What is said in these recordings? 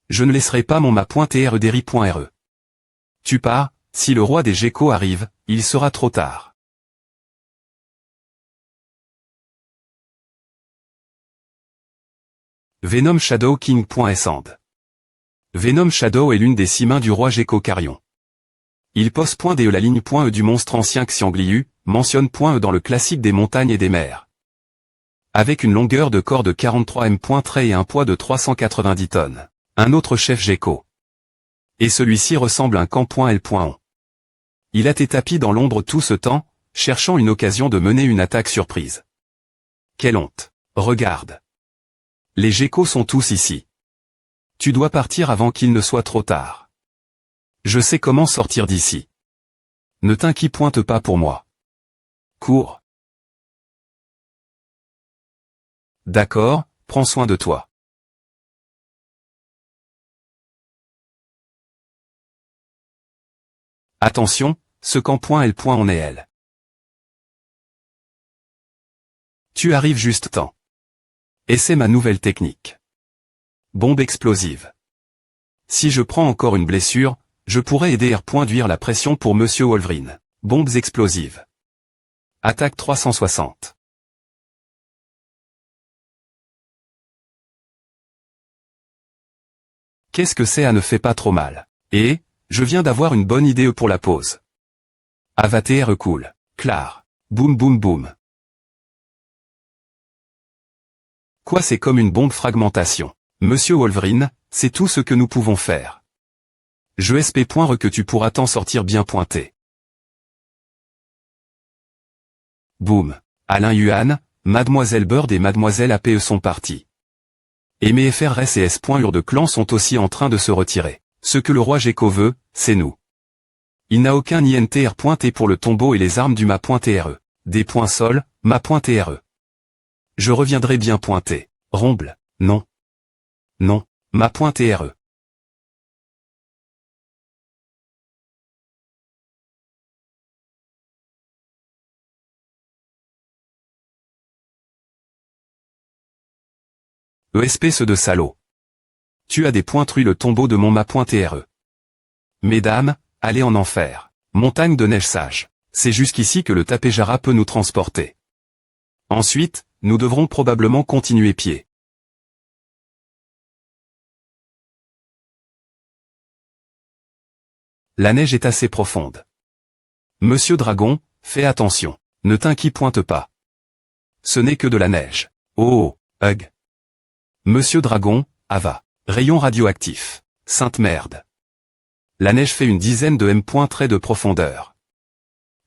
Je ne laisserai pas mon ma.trederi.re. Tu pars, si le roi des geckos arrive, il sera trop tard. Venom Shadow King.sand. Venom Shadow est l'une des 6 mains du roi gecko Carion. Il pose .de la ligne .e du monstre ancien Xiangliu, mentionne .e dans le classique des montagnes et des mers. Avec une longueur de corps de 43 m. Et un poids de 390 tonnes. Un autre chef gecko. Et celui-ci ressemble à un camp.l.on. Il a été tapi dans l'ombre tout ce temps, cherchant une occasion de mener une attaque surprise. Quelle honte. Regarde. Les geckos sont tous ici. Tu dois partir avant qu'il ne soit trop tard. Je sais comment sortir d'ici. Ne t'inquiète pas pour moi. Cours. D'accord, prends soin de toi. Attention, ce camp.l.on est elle. Tu arrives juste temps. Et c'est ma nouvelle technique. Bombe explosive. Si je prends encore une blessure, je pourrais aider R.duire la pression pour Monsieur Wolverine. Bombes explosives. Attaque 360. Qu'est-ce que c'est? Ne fait pas trop mal. Et, je viens d'avoir une bonne idée pour la pause. Avatar cool. Clar. Boum boum boum. Quoi, c'est comme une bombe fragmentation. Monsieur Wolverine, c'est tout ce que nous pouvons faire. Je espère que tu pourras t'en sortir bien pointé. Boum. Alain Yuan, Mademoiselle Bird et Mademoiselle APE sont partis. Et mes FRS et S.Ur de clan sont aussi en train de se retirer. Ce que le roi Gecko veut, c'est nous. Il n'a aucun INTR.T pour le tombeau et les armes du ma.TRE. Des points sol, ma.TRE. Je reviendrai bien pointé. Romble, non. Non, ma.TRE. Espèce de salaud. Tu as des pointrus le tombeau de mon ma.TRE. Mesdames, allez en enfer. Montagne de neige sage. C'est jusqu'ici que le Tapejara peut nous transporter. Ensuite, nous devrons probablement continuer pied. La neige est assez profonde. Monsieur Dragon, fais attention. Ne t'inquiète pas. Ce n'est que de la neige. Oh, hug. Monsieur Dragon, Ava. Rayon radioactif. Sainte merde. La neige fait une dizaine de m. De profondeur.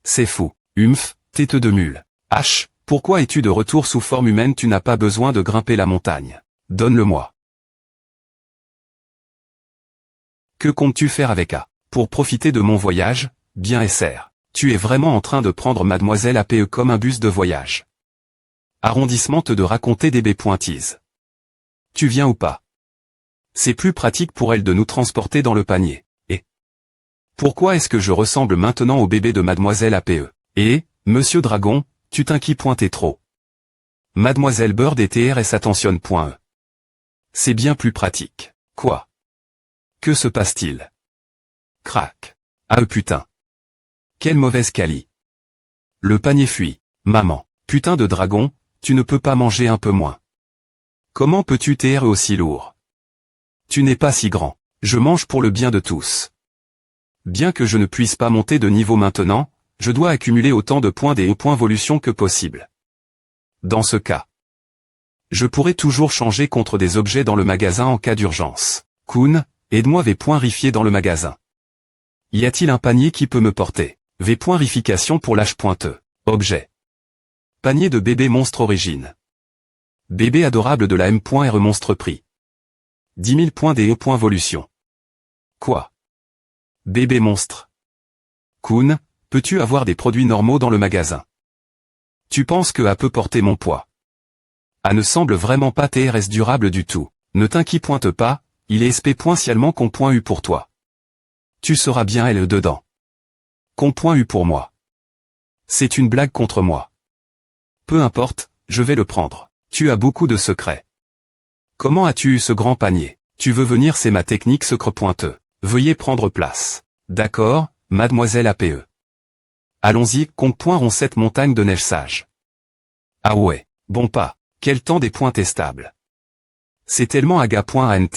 C'est fou. Humph, tête de mule. H, pourquoi es-tu de retour sous forme humaine? Tu n'as pas besoin de grimper la montagne. Donne-le-moi. Que comptes-tu faire avec A? Pour profiter de mon voyage, bien SR. Tu es vraiment en train de prendre Mademoiselle APE comme un bus de voyage. Arrondissement de raconter des B-pointises. Tu viens ou pas? C'est plus pratique pour elle de nous transporter dans le panier. Et pourquoi est-ce que je ressemble maintenant au bébé de Mademoiselle APE? Et, Monsieur Dragon, tu t'inquiètes trop. Mademoiselle Bird et TRS attentionne.e. C'est bien plus pratique. Quoi? Que se passe-t-il? Crac. Ah putain. Quelle mauvaise quali. Le panier fuit. Maman. Putain de dragon, tu ne peux pas manger un peu moins. Comment peux-tu t'être aussi lourd? Tu n'es pas si grand. Je mange pour le bien de tous. Bien que je ne puisse pas monter de niveau maintenant, je dois accumuler autant de points des points évolution que possible. Dans ce cas, je pourrais toujours changer contre des objets dans le magasin en cas d'urgence. Kun, aide-moi V.rifier dans le magasin. Y a-t-il un panier qui peut me porter? V.rification pour l'H.E. Objet. Panier de bébé monstre origine. Bébé adorable de la M.R monstre prix. 10 000 points des E.volution. Quoi? Bébé monstre. Kun, peux-tu avoir des produits normaux dans le magasin? Tu penses que A peut porter mon poids? A ne semble vraiment pas TRS durable du tout. Ne t'inquiète pas, il est spécialement qu'on.U pour toi. Tu seras bien elle dedans. Qu'on.U pour moi. C'est une blague contre moi. Peu importe, je vais le prendre. Tu as beaucoup de secrets. Comment as-tu eu ce grand panier? Tu veux venir, c'est ma technique secret pointeux. Veuillez prendre place. D'accord, mademoiselle APE. Allons-y, compte-points cette montagne de neige sage. Ah ouais, bon pas, quel temps des points testables. C'est tellement aga.ant.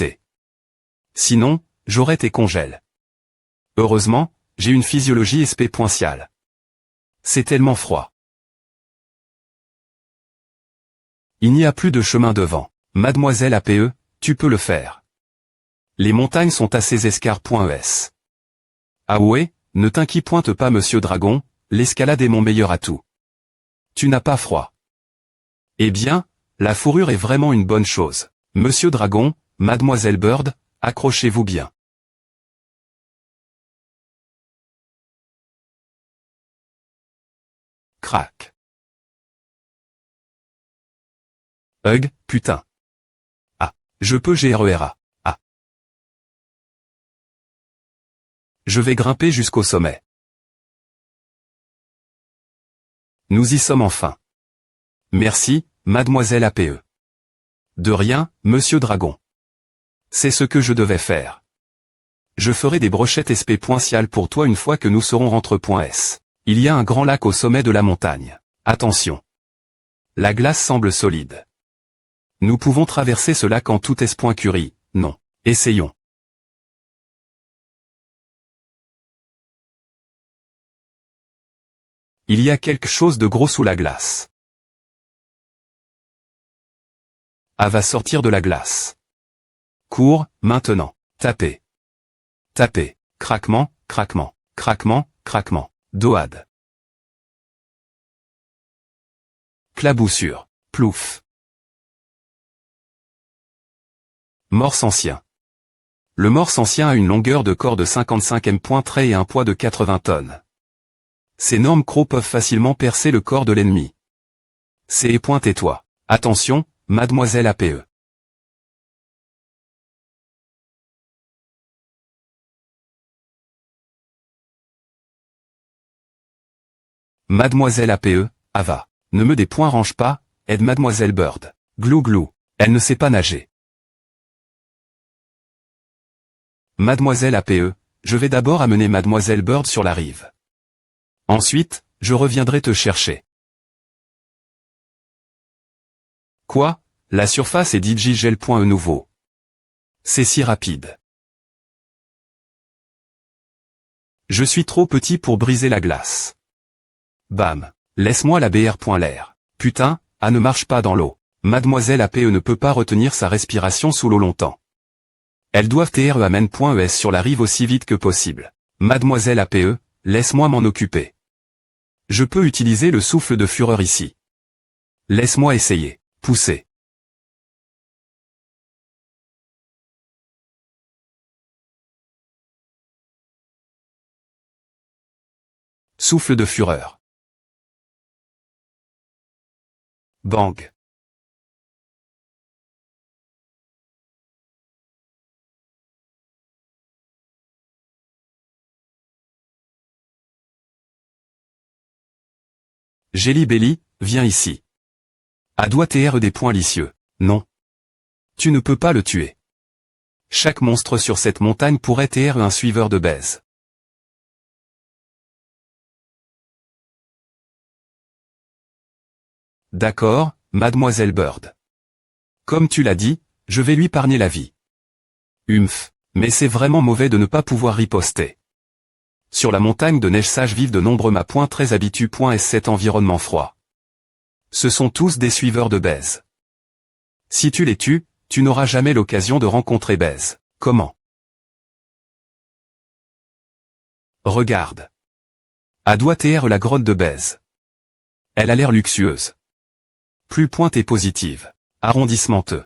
Sinon, j'aurais tes congèles. Heureusement, j'ai une physiologie SP.ciale. C'est tellement froid. Il n'y a plus de chemin devant. Mademoiselle APE, tu peux le faire. Les montagnes sont assez escar.es. Ah ouais, ne t'inquiète pas monsieur Dragon, l'escalade est mon meilleur atout. Tu n'as pas froid. Eh bien, la fourrure est vraiment une bonne chose. Monsieur Dragon, mademoiselle Bird, accrochez-vous bien. Crac. Hug, putain. Ah, je peux GRERA. Ah. Je vais grimper jusqu'au sommet. Nous y sommes enfin. Merci, mademoiselle APE. De rien, monsieur Dragon. C'est ce que je devais faire. Je ferai des brochettes SP.ciales pour toi une fois que nous serons rentre.s. Il y a un grand lac au sommet de la montagne. Attention. La glace semble solide. Nous pouvons traverser ce lac en tout S.Curie, non. Essayons. Il y a quelque chose de gros sous la glace. A va sortir de la glace. Cours, maintenant. Tapez. Tapez. Craquement, craquement, craquement, craquement. Doade. Claboussure. Plouf. Morse ancien. Le morse ancien a une longueur de corps de 55 m et un poids de 80 tonnes. Ces énormes crocs peuvent facilement percer le corps de l'ennemi. C'est pointez-toi. Attention, mademoiselle APE. Mademoiselle APE, Ava. Ne me dérange pas, aide mademoiselle Bird. Glou glou. Elle ne sait pas nager. Mademoiselle APE, je vais d'abord amener mademoiselle Bird sur la rive. Ensuite, je reviendrai te chercher. Quoi? La surface est digigel.e nouveau. C'est si rapide. Je suis trop petit pour briser la glace. Bam. Laisse-moi la BR.l'air. Putain, ne marche pas dans l'eau. Mademoiselle APE ne peut pas retenir sa respiration sous l'eau longtemps. Elles doivent amène.es sur la rive aussi vite que possible. Mademoiselle APE, laisse-moi m'en occuper. Je peux utiliser le souffle de fureur ici. Laisse-moi essayer. Pousser. Souffle de fureur. Bang. Jelly Belly, viens ici. A doit des points licieux. Non. Tu ne peux pas le tuer. Chaque monstre sur cette montagne pourrait être un suiveur de baise. D'accord, mademoiselle Bird. Comme tu l'as dit, je vais lui épargner la vie. Humph, mais c'est vraiment mauvais de ne pas pouvoir riposter. Sur la montagne de neige sage vivent de nombreux maps très habitués. Cet environnement froid. Ce sont tous des suiveurs de baise. Si tu les tues, tu n'auras jamais l'occasion de rencontrer baise. Comment? Regarde. À doit la grotte de baise. Elle a l'air luxueuse. Plus pointe et positive. Arrondissementeux.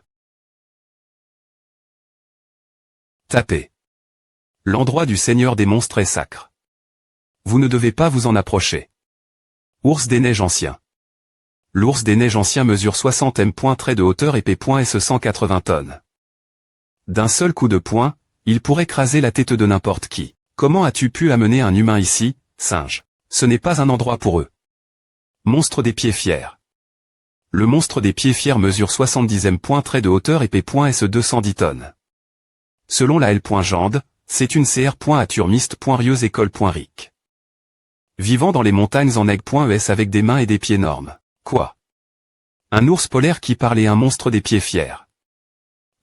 Tapez. L'endroit du seigneur des monstres est sacre. Vous ne devez pas vous en approcher. Ours des neiges anciens. L'ours des neiges anciens mesure 60 m de hauteur et p.s 180 tonnes. D'un seul coup de poing, il pourrait écraser la tête de n'importe qui. Comment as-tu pu amener un humain ici, singe? Ce n'est pas un endroit pour eux. Monstre des pieds fiers. Le monstre des pieds fiers mesure 70 m de hauteur et p.s 210 tonnes. Selon la L.Jande, c'est une CR.aturmiste.rieuse école.ric. Vivant dans les montagnes en aigle.es avec des mains et des pieds normes. Quoi? Un ours polaire qui parle et un monstre des pieds fiers.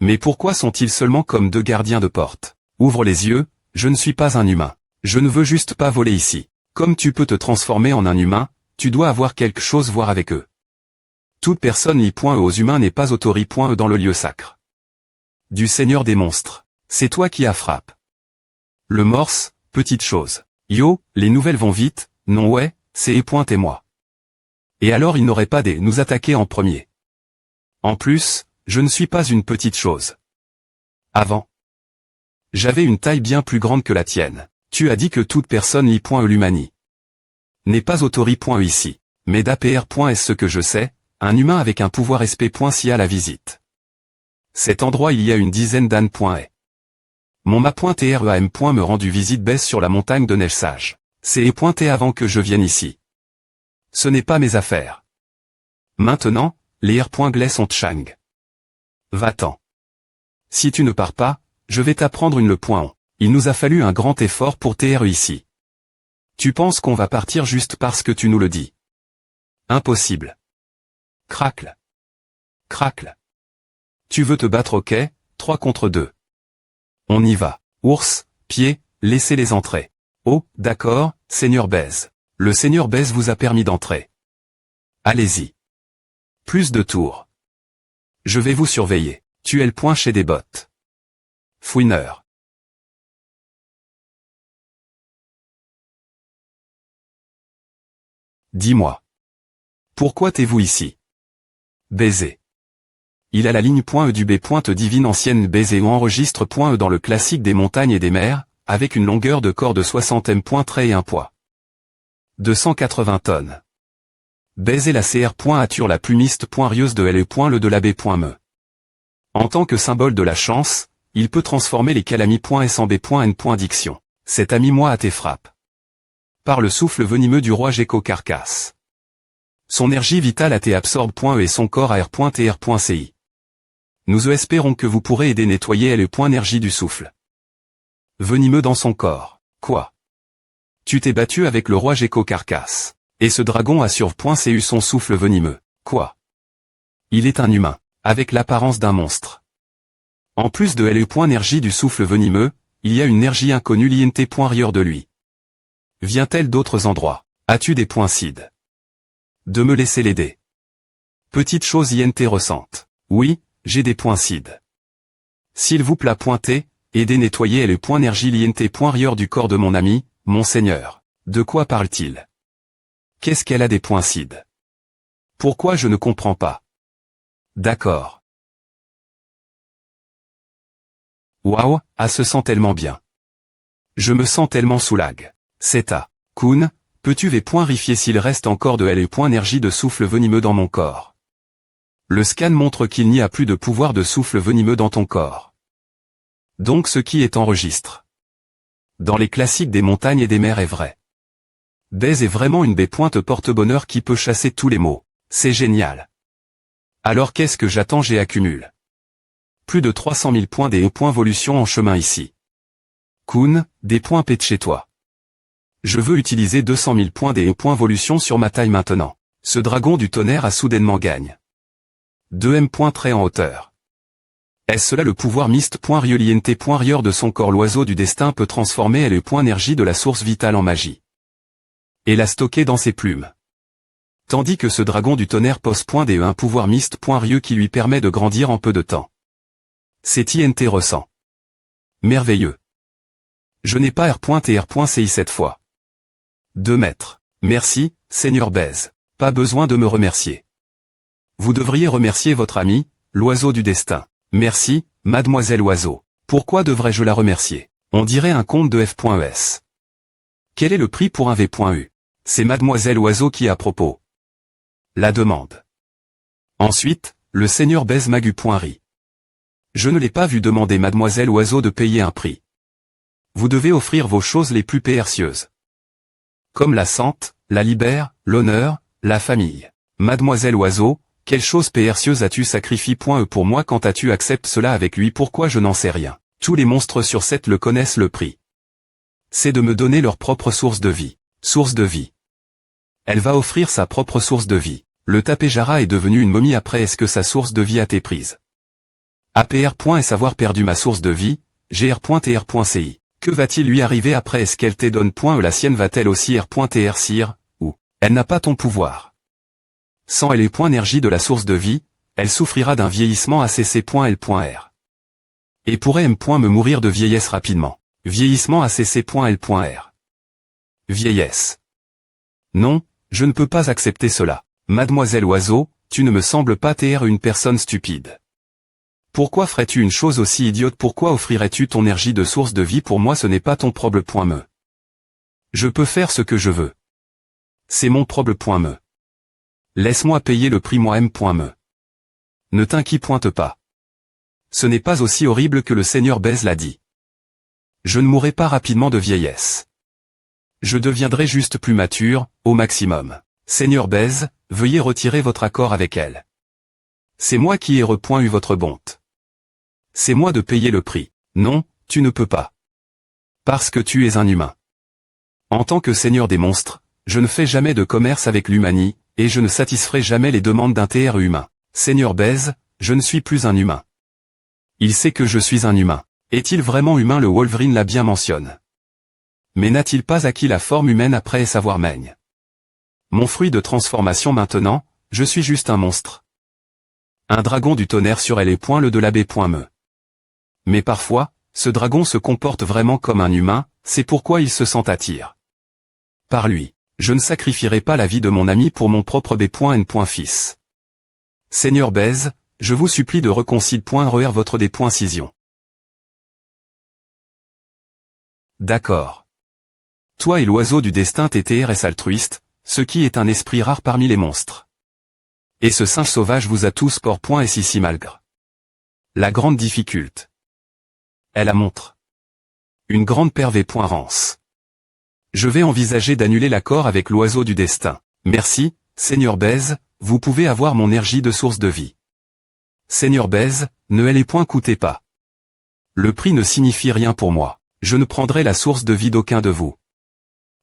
Mais pourquoi sont-ils seulement comme deux gardiens de porte? Ouvre les yeux, je ne suis pas un humain. Je ne veux juste pas voler ici. Comme tu peux te transformer en un humain, tu dois avoir quelque chose à voir avec eux. Toute personne lie.e aux humains n'est pas autori.e dans le lieu sacre. Du Seigneur des monstres. C'est toi qui as frappe. Le morse, petite chose. Yo, les nouvelles vont vite, non ouais, c'est et moi. Et alors il n'aurait pas des nous attaquer en premier. En plus, je ne suis pas une petite chose. Avant. J'avais une taille bien plus grande que la tienne. Tu as dit que toute personne lie.e l'humanie. N'est pas autori.e ici. Mais d'APR. Est-ce que je sais, un humain avec un pouvoir SP. Si à la visite. Cet endroit il y a une dizaine d'ânes.e. Mon map.TREAM. Me rendu visite baisse sur la montagne de neige sage. C'est et avant que je vienne ici. Ce n'est pas mes affaires. Maintenant, les R.Glais sont Chang. Va-t'en. Si tu ne pars pas, je vais t'apprendre une le.on. Il nous a fallu un grand effort pour TRE ici. Tu penses qu'on va partir juste parce que tu nous le dis? Impossible. Cracle. Cracle. Tu veux te battre, ok, 3 contre 2. On y va. Ours, pied, laissez-les entrer. Oh, d'accord, Seigneur Baise. Le Seigneur Baise vous a permis d'entrer. Allez-y. Plus de tours. Je vais vous surveiller. Tu es le point chez des bottes. Fouineur. Dis-moi. Pourquoi t'es-vous ici? Baiser. Il a la ligne.e du B. Divine ancienne baiser ou enregistre.e dans le classique des montagnes et des mers, avec une longueur de corps de 60 m. Trait et un poids. 280 tonnes. Baiser la CR.ature la plumiste.rieuse de LE. Le de la B.me. En tant que symbole de la chance, il peut transformer les calamis.s en B.n. Diction. Cet ami moi à tes frappes. Par le souffle venimeux du roi Gecko Carcasse. Son énergie vitale a été absorbe.e et son corps à R.tr.ci. Nous espérons que vous pourrez aider nettoyer le point énergie du souffle. Venimeux dans son corps. Quoi? Tu t'es battu avec le roi Gecko Carcasse. Et ce dragon a sur.cu son souffle venimeux. Quoi? Il est un humain, avec l'apparence d'un monstre. En plus de l'énergie du souffle venimeux, il y a une énergie inconnue l'int.rieure de lui. Vient-elle d'autres endroits? As-tu des points cides? De me laisser l'aider. Petite chose int ressente. Oui, j'ai des points cides. S'il vous plaît pointez, aidez nettoyer le point énergie l'int.rieure du corps de mon ami, monseigneur. De quoi parle-t-il? Qu'est-ce qu'elle a des points cides? Pourquoi je ne comprends pas? D'accord. Waouh, se sent tellement bien. Je me sens tellement soulagé. C'est à. Kun, peux-tu vérifier s'il reste encore de l'énergie de souffle venimeux dans mon corps? Le scan montre qu'il n'y a plus de pouvoir de souffle venimeux dans ton corps. Donc ce qui est enregistre. Dans les classiques des montagnes et des mers est vrai. Baise est vraiment une B. Porte-bonheur qui peut chasser tous les maux. C'est génial. Alors qu'est-ce que j'attends? J'accumule. Plus de 300 000 points des points évolution en chemin ici. Kun, des points P de chez toi. Je veux utiliser 200 000 points des points évolution sur ma taille maintenant. Ce dragon du tonnerre a soudainement gagne. 2M trait en hauteur. Est-ce cela le pouvoir mist.rieur de son corps? L'oiseau du destin peut transformer le point énergie de la source vitale en magie. Et la stocker dans ses plumes. Tandis que ce dragon du tonnerre possède un pouvoir mist.rieux qui lui permet de grandir en peu de temps. C'est int ressent. Merveilleux. Je n'ai pas R.TR.ci cette fois. 2 mètres. Merci, Seigneur Baise. Pas besoin de me remercier. Vous devriez remercier votre ami, l'oiseau du destin. Merci, mademoiselle Oiseau. Pourquoi devrais-je la remercier? On dirait un conte de F.es. Quel est le prix pour un V.U? C'est mademoiselle Oiseau qui à propos. La demande. Ensuite, le Seigneur Baise Magu.ri. Je ne l'ai pas vu demander mademoiselle Oiseau de payer un prix. Vous devez offrir vos choses les plus précieuses. Comme la santé, la libère, l'honneur, la famille. Mademoiselle Oiseau, quelle chose précieuse as-tu sacrifié pour moi quand as-tu accepté cela avec lui? Pourquoi je n'en sais rien. Tous les monstres sur 7 le connaissent le prix. C'est de me donner leur propre source de vie. Source de vie. Elle va offrir sa propre source de vie. Le Tapejara est devenu une momie après est-ce que sa source de vie a été prise. APR. Est savoir perdu ma source de vie, gr.tr.ci. Que va-t-il lui arriver après est-ce qu'elle te donne la sienne va-t-elle aussi r.tr sire, ou, elle n'a pas ton pouvoir. Sans elle et énergie de la source de vie, elle souffrira d'un vieillissement acc.l.r. Et pourrait me mourir de vieillesse rapidement. Vieillissement acc.l.r. Vieillesse. Non, je ne peux pas accepter cela. Mademoiselle Oiseau, tu ne me sembles pas être une personne stupide. Pourquoi ferais-tu une chose aussi idiote? Pourquoi offrirais-tu ton énergie de source de vie pour moi? Ce n'est pas ton problème. Je peux faire ce que je veux. C'est mon problème. Laisse-moi payer le prix moi-même. Ne t'inquiète pas. Ce n'est pas aussi horrible que le Seigneur Bez l'a dit. Je ne mourrai pas rapidement de vieillesse. Je deviendrai juste plus mature, au maximum. Seigneur Bez, veuillez retirer votre accord avec elle. C'est moi qui ai eu votre bonte. C'est moi de payer le prix. Non, tu ne peux pas. Parce que tu es un humain. En tant que seigneur des monstres, je ne fais jamais de commerce avec l'humanie, et je ne satisferai jamais les demandes d'un TR humain. Seigneur Bez, je ne suis plus un humain. Il sait que je suis un humain. Est-il vraiment humain? Le Wolverine l'a bien mentionne. Mais n'a-t-il pas acquis la forme humaine après savoir maigne? Mon fruit de transformation maintenant, je suis juste un monstre. Un dragon du tonnerre sur elle est le de l'abbé.me. Mais parfois, ce dragon se comporte vraiment comme un humain, c'est pourquoi il se sent attiré par lui. Je ne sacrifierai pas la vie de mon ami pour mon propre b.n. Fils. Seigneur Bez, je vous supplie de reconcile.re votre d.cision. D'accord. Toi et l'oiseau du destin TTRS altruiste, ce qui est un esprit rare parmi les monstres. Et ce singe sauvage vous a tous ici malgré la grande difficulté. Elle a montre. Une grande rance. Je vais envisager d'annuler l'accord avec l'oiseau du destin. Merci, Seigneur Bez, vous pouvez avoir mon énergie de source de vie. Seigneur Bez, ne coûtez pas. Le prix ne signifie rien pour moi. Je ne prendrai la source de vie d'aucun de vous.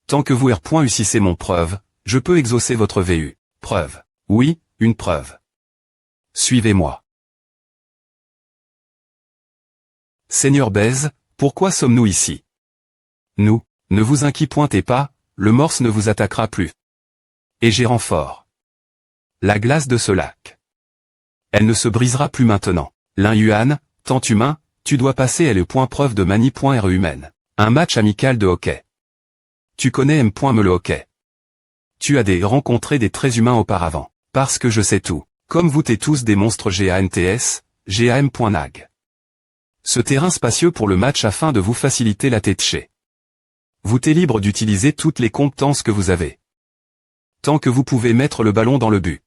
Tant que vous ussissez mon preuve, je peux exaucer votre VU. Preuve. Oui, une preuve. Suivez-moi. Seigneur Bez, pourquoi sommes-nous ici? Nous, ne vous inquiétez pas, le morse ne vous attaquera plus. Et j'ai renfort. La glace de ce lac. Elle ne se brisera plus maintenant. Yuan, tant humain, tu dois passer preuve de manie.re humaine. Un match amical de hockey. Tu connais me le hockey. Tu as rencontré des très humains auparavant. Parce que je sais tout. Comme vous t'es tous des monstres GANTS, GAM.nag. Ce terrain spacieux pour le match afin de vous faciliter la tête chez. Vous t'es libre d'utiliser toutes les compétences que vous avez. Tant que vous pouvez mettre le ballon dans le but.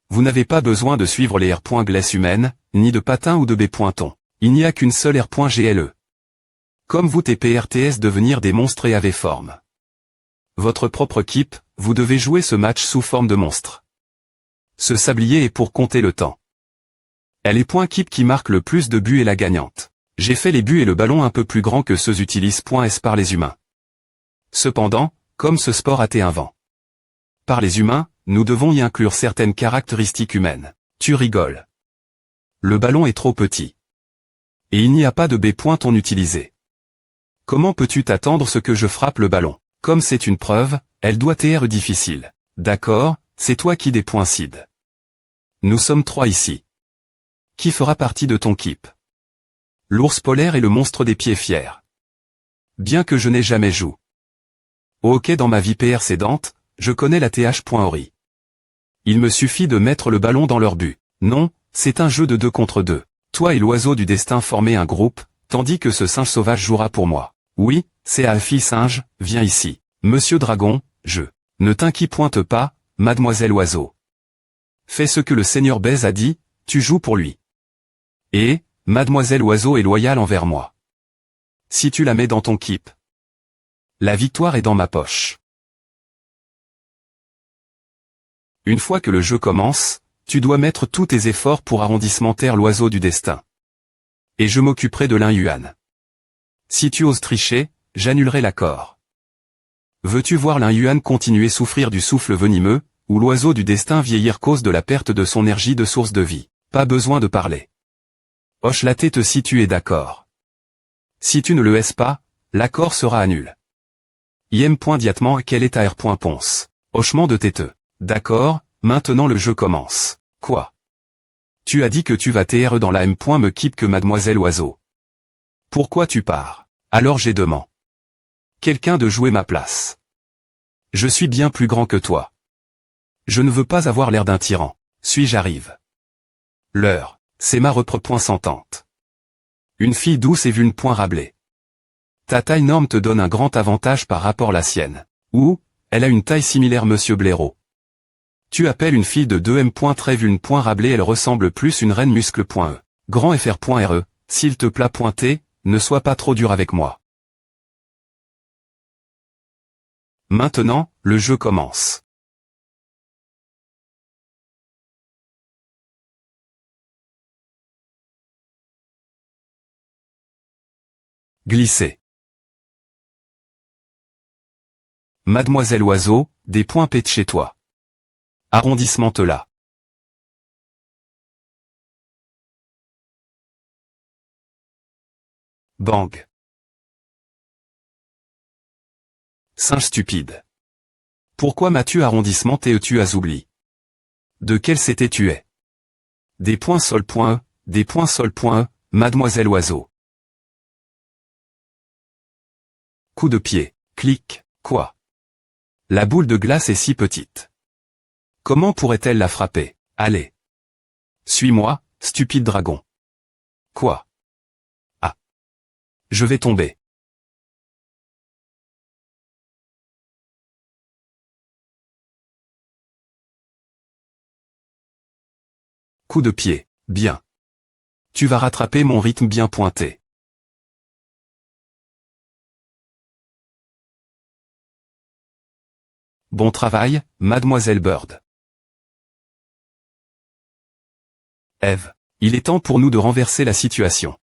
Vous n'avez pas besoin de suivre les R.glace humaine, ni de patin ou de B.ton. Il n'y a qu'une seule R.gle. Comme vous t'es PRTS devenir des monstres et avez forme. Votre propre équipe, vous devez jouer ce match sous forme de monstre. Ce sablier est pour compter le temps. Elle est équipe qui marque le plus de buts et la gagnante. J'ai fait les buts et le ballon un peu plus grand que ceux utilisés.s par les humains. Cependant, comme ce sport a été inventé par les humains, nous devons y inclure certaines caractéristiques humaines. Tu rigoles. Le ballon est trop petit. Et il n'y a pas de B.ton utilisé. Comment peux-tu t'attendre ce que je frappe le ballon? Comme c'est une preuve, elle doit être difficile. D'accord, c'est toi qui décide. Nous sommes 3 ici. Qui fera partie de ton équipe? L'ours polaire et le monstre des pieds fiers. Bien que je n'ai jamais joué au hockey dans ma vie précédente, je connais la th.ori. Il me suffit de mettre le ballon dans leur but. Non, c'est un jeu de 2 contre 2. Toi et l'oiseau du destin formez un groupe, tandis que ce singe sauvage jouera pour moi. Oui, c'est Alfie Singe, viens ici. Monsieur Dragon, je. Ne t'inquiète pas, mademoiselle Oiseau. Fais ce que le Seigneur Bez a dit, tu joues pour lui. Et, mademoiselle Oiseau est loyale envers moi. Si tu la mets dans ton équipe, la victoire est dans ma poche. Une fois que le jeu commence, tu dois mettre tous tes efforts pour arrondissementer l'oiseau du destin. Et je m'occuperai de l'In-Yuan. Si tu oses tricher, j'annulerai l'accord. Veux-tu voir l'In-Yuan continuer souffrir du souffle venimeux, ou l'oiseau du destin vieillir cause de la perte de son énergie de source de vie? Pas besoin de parler. Hoche la tête si tu es d'accord. Si tu ne le es pas, l'accord sera annulé. IM.diatement quel est AR. Ponce. Hochement de tête. D'accord, maintenant le jeu commence. Quoi? Tu as dit que tu vas TR dans la M. Me quitte que mademoiselle Oiseau. Pourquoi tu pars? Alors j'ai demandé. Quelqu'un de jouer ma place. Je suis bien plus grand que toi. Je ne veux pas avoir l'air d'un tyran. J'arrive. L'heure, c'est ma repre. Sentante. Une fille douce et vune. Rablée. Ta taille norme te donne un grand avantage par rapport à la sienne. Ou, elle a une taille similaire monsieur Blaireau. Tu appelles une fille de 2M. Très vune. Rablée elle ressemble plus une reine muscle. E. Grand FR.RE, s'il te plaît. T, ne sois pas trop dur avec moi. Maintenant, le jeu commence. Glisser. Mademoiselle Oiseau, des points pète chez toi. Arrondissement là. Bang. Singe stupide. Pourquoi m'as-tu arrondissement tu as oublié? De quel c'était tu es? Des points sol. E, des points sol. E, Mademoiselle Oiseau. Coup de pied. Clic. Quoi? La boule de glace est si petite. Comment pourrait-elle la frapper? Allez. Suis-moi, stupide dragon. Quoi? Ah. Je vais tomber. Coup de pied. Bien. Tu vas rattraper mon rythme bien pointé. Bon travail, Mademoiselle Bird. Eve, il est temps pour nous de renverser la situation.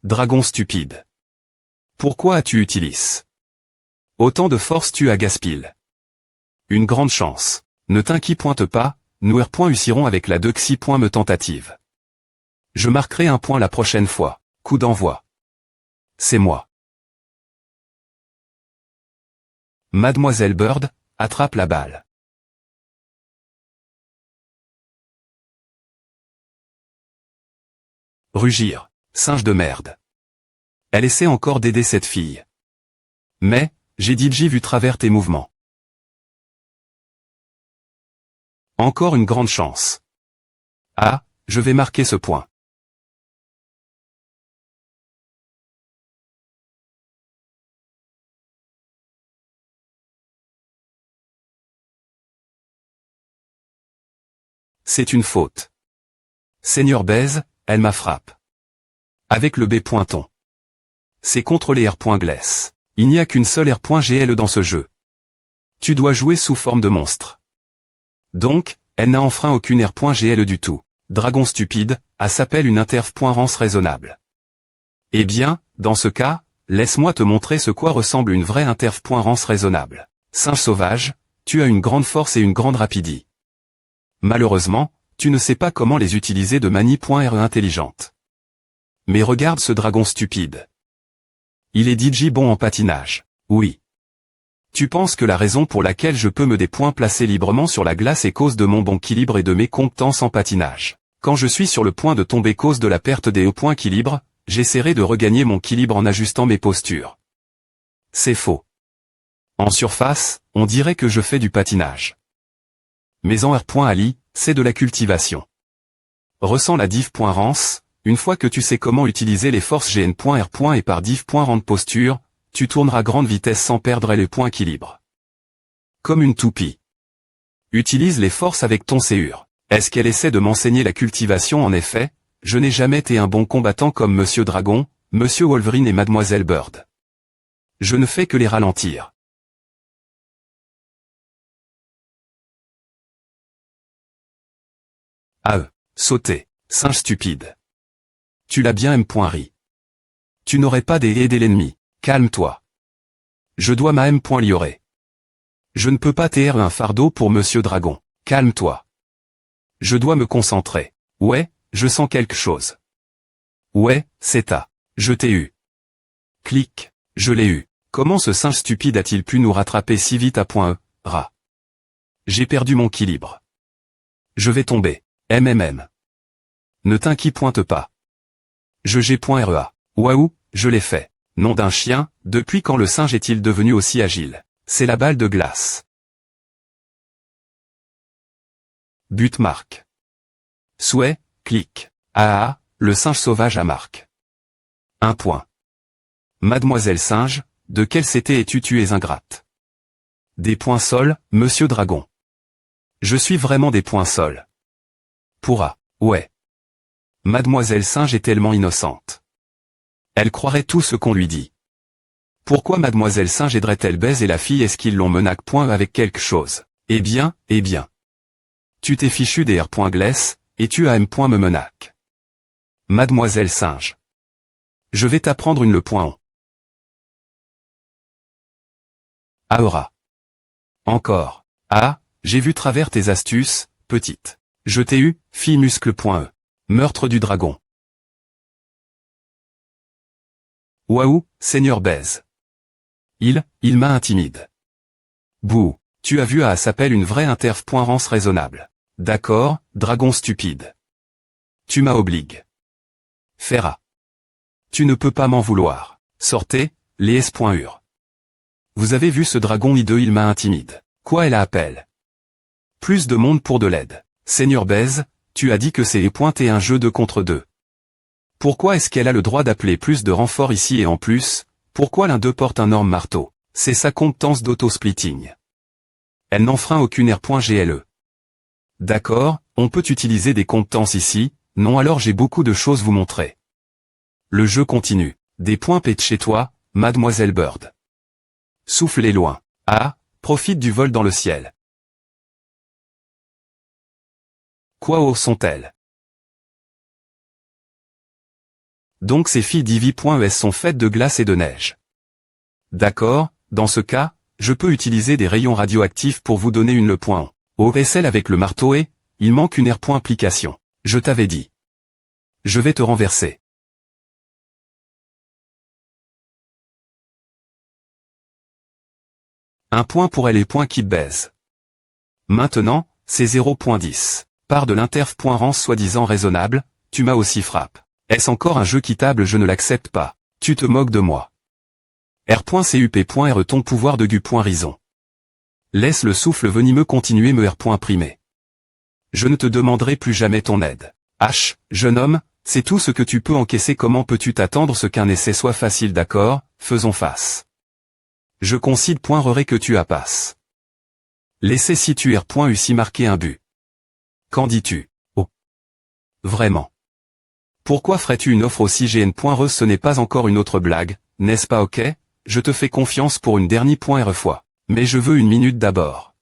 Dragon stupide. Pourquoi as-tu utilisé autant de force tu as gaspillé? Une grande chance. Ne t'inquiète pas, nous réussirons avec la 2 xi. Me tentative. Je marquerai un point la prochaine fois. Coup d'envoi. C'est moi. Mademoiselle Bird, attrape la balle. Rugir, singe de merde. Elle essaie encore d'aider cette fille. Mais, j'ai vu travers tes mouvements. Encore une grande chance. Ah, je vais marquer ce point. C'est une faute. Seigneur Baise, elle m'a frappe. Avec le B pointon. C'est contre les R.Gless. Il n'y a qu'une seule R.GL dans ce jeu. Tu dois jouer sous forme de monstre. Donc, elle n'a enfin aucune R.GL du tout. Dragon stupide, elle s'appelle une interf.rance raisonnable. Eh bien, dans ce cas, laisse-moi te montrer ce quoi ressemble une vraie interf.rance raisonnable. Singe sauvage, tu as une grande force et une grande rapidité. Malheureusement, tu ne sais pas comment les utiliser de manie.re intelligente. Mais regarde ce dragon stupide. Il est DJ bon en patinage. Oui. Tu penses que la raison pour laquelle je peux me des points placés librement sur la glace est cause de mon bon équilibre et de mes compétences en patinage. Quand je suis sur le point de tomber cause de la perte des hauts points équilibre, j'essaierai de regagner mon équilibre en ajustant mes postures. C'est faux. En surface, on dirait que je fais du patinage. Mais en R.Ali, c'est de la cultivation. Ressens la div.rance, une fois que tu sais comment utiliser les forces gn.r. et par div.rand posture, tu tourneras à grande vitesse sans perdre les points équilibre. Comme une toupie. Utilise les forces avec ton CUR. Est-ce qu'elle essaie de m'enseigner la cultivation? En effet, je n'ai jamais été un bon combattant comme Monsieur Dragon, Monsieur Wolverine et Mademoiselle Bird. Je ne fais que les ralentir. Sauter, singe stupide. Tu l'as bien ri. Tu n'aurais pas aidé l'ennemi, calme-toi. Je dois ma liorer. Je ne peux pas t'aider un fardeau pour Monsieur Dragon, calme-toi. Je dois me concentrer. Ouais, je sens quelque chose. Ouais, c'est je t'ai eu. Clic, je l'ai eu. Comment ce singe stupide a-t-il pu nous rattraper si vite à point rat. J'ai perdu mon équilibre. Je vais tomber. Ne t'inquiète pas. J'ai.rea. Waouh, je l'ai fait. Nom d'un chien, depuis quand le singe est-il devenu aussi agile? C'est la balle de glace. But marque. Souhait, clic. Le singe sauvage à marque. 1 point. Mademoiselle singe, de quel c'était es-tu tu es ingrate? Des points sols, Monsieur Dragon. Je suis vraiment des points sols. Pourra, ouais. Mademoiselle singe est tellement innocente. Elle croirait tout ce qu'on lui dit. Pourquoi Mademoiselle singe aiderait-elle baiser la fille? Est-ce qu'ils l'ont menace point avec quelque chose? Eh bien. Tu t'es fichu des R.Gless, et tu as me menace. Mademoiselle singe. Je vais t'apprendre une le point. Aura. Encore. J'ai vu travers tes astuces, petite. Je t'ai eu, fille muscle.e. Meurtre du dragon. Waouh, Seigneur baise. Il m'a intimide. Bouh, tu as vu s'appelle une vraie interf.rance raisonnable. D'accord, dragon stupide. Tu m'as obligue. Ferra. Tu ne peux pas m'en vouloir. Sortez, les s.ur. Vous avez vu ce dragon hideux, il m'a intimide. Quoi elle appelle? Plus de monde pour de l'aide. Seigneur baise, tu as dit que c'est pointé un jeu 2 contre 2. Pourquoi est-ce qu'elle a le droit d'appeler plus de renforts ici et en plus, pourquoi l'un d'eux porte un énorme marteau? C'est sa compétence d'auto-splitting. Elle n'enfreint aucune R.gle. D'accord, on peut utiliser des compétences ici, non alors j'ai beaucoup de choses vous montrer. Le jeu continue. Des points pètent chez toi, Mademoiselle Bird. Soufflez loin. Profite du vol dans le ciel. Quoi sont-elles? Donc ces filles d'Ivy.es sont faites de glace et de neige. D'accord, dans ce cas, je peux utiliser des rayons radioactifs pour vous donner une le point. Au vaisselle avec le marteau et, il manque une R.application. Je t'avais dit. Je vais te renverser. Un point pour elle et point qui baise. Maintenant, c'est 0.10. Part de l'interf.rance soi-disant raisonnable, tu m'as aussi frappe. Est-ce encore un jeu quittable? Je ne l'accepte pas. Tu te moques de moi. R.cup.re ton pouvoir de gu.rison. Laisse le souffle venimeux continuer me R.primé. Je ne te demanderai plus jamais ton aide. Jeune homme, c'est tout ce que tu peux encaisser. Comment peux-tu t'attendre ce qu'un essai soit facile? D'accord, faisons face. Je concide.re que tu as passe. Laissez si tu R.u si marqué un but. Qu'en dis-tu? Oh. Vraiment. Pourquoi ferais-tu une offre aussi gn.re? Ce n'est pas encore une autre blague, n'est-ce pas? Ok, je te fais confiance pour une dernière fois. Mais je veux une minute d'abord.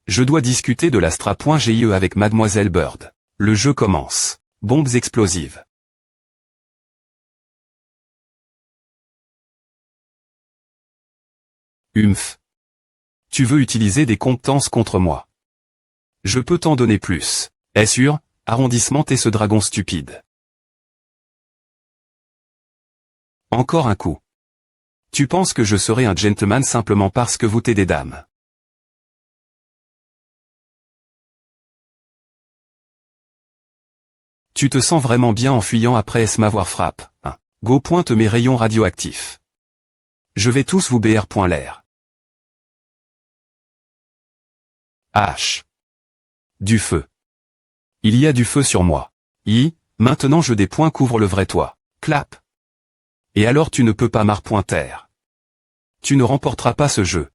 Je dois discuter de l'Astra.ge avec Mademoiselle Bird. Le jeu commence. Bombes explosives. Tu veux utiliser des compétences contre moi? Je peux t'en donner plus. Est-ce sûr? Arrondissement t'es ce dragon stupide. Encore un coup. Tu penses que je serai un gentleman simplement parce que vous t'es des dames? Tu te sens vraiment bien en fuyant après m'avoir frappe, hein? Go pointe mes rayons radioactifs. Je vais tous vous l'air. Du feu. Il y a du feu sur moi. Maintenant je des points couvre le vrai toi. Clap. Et alors tu ne peux pas marre.ter. Tu ne remporteras pas ce jeu.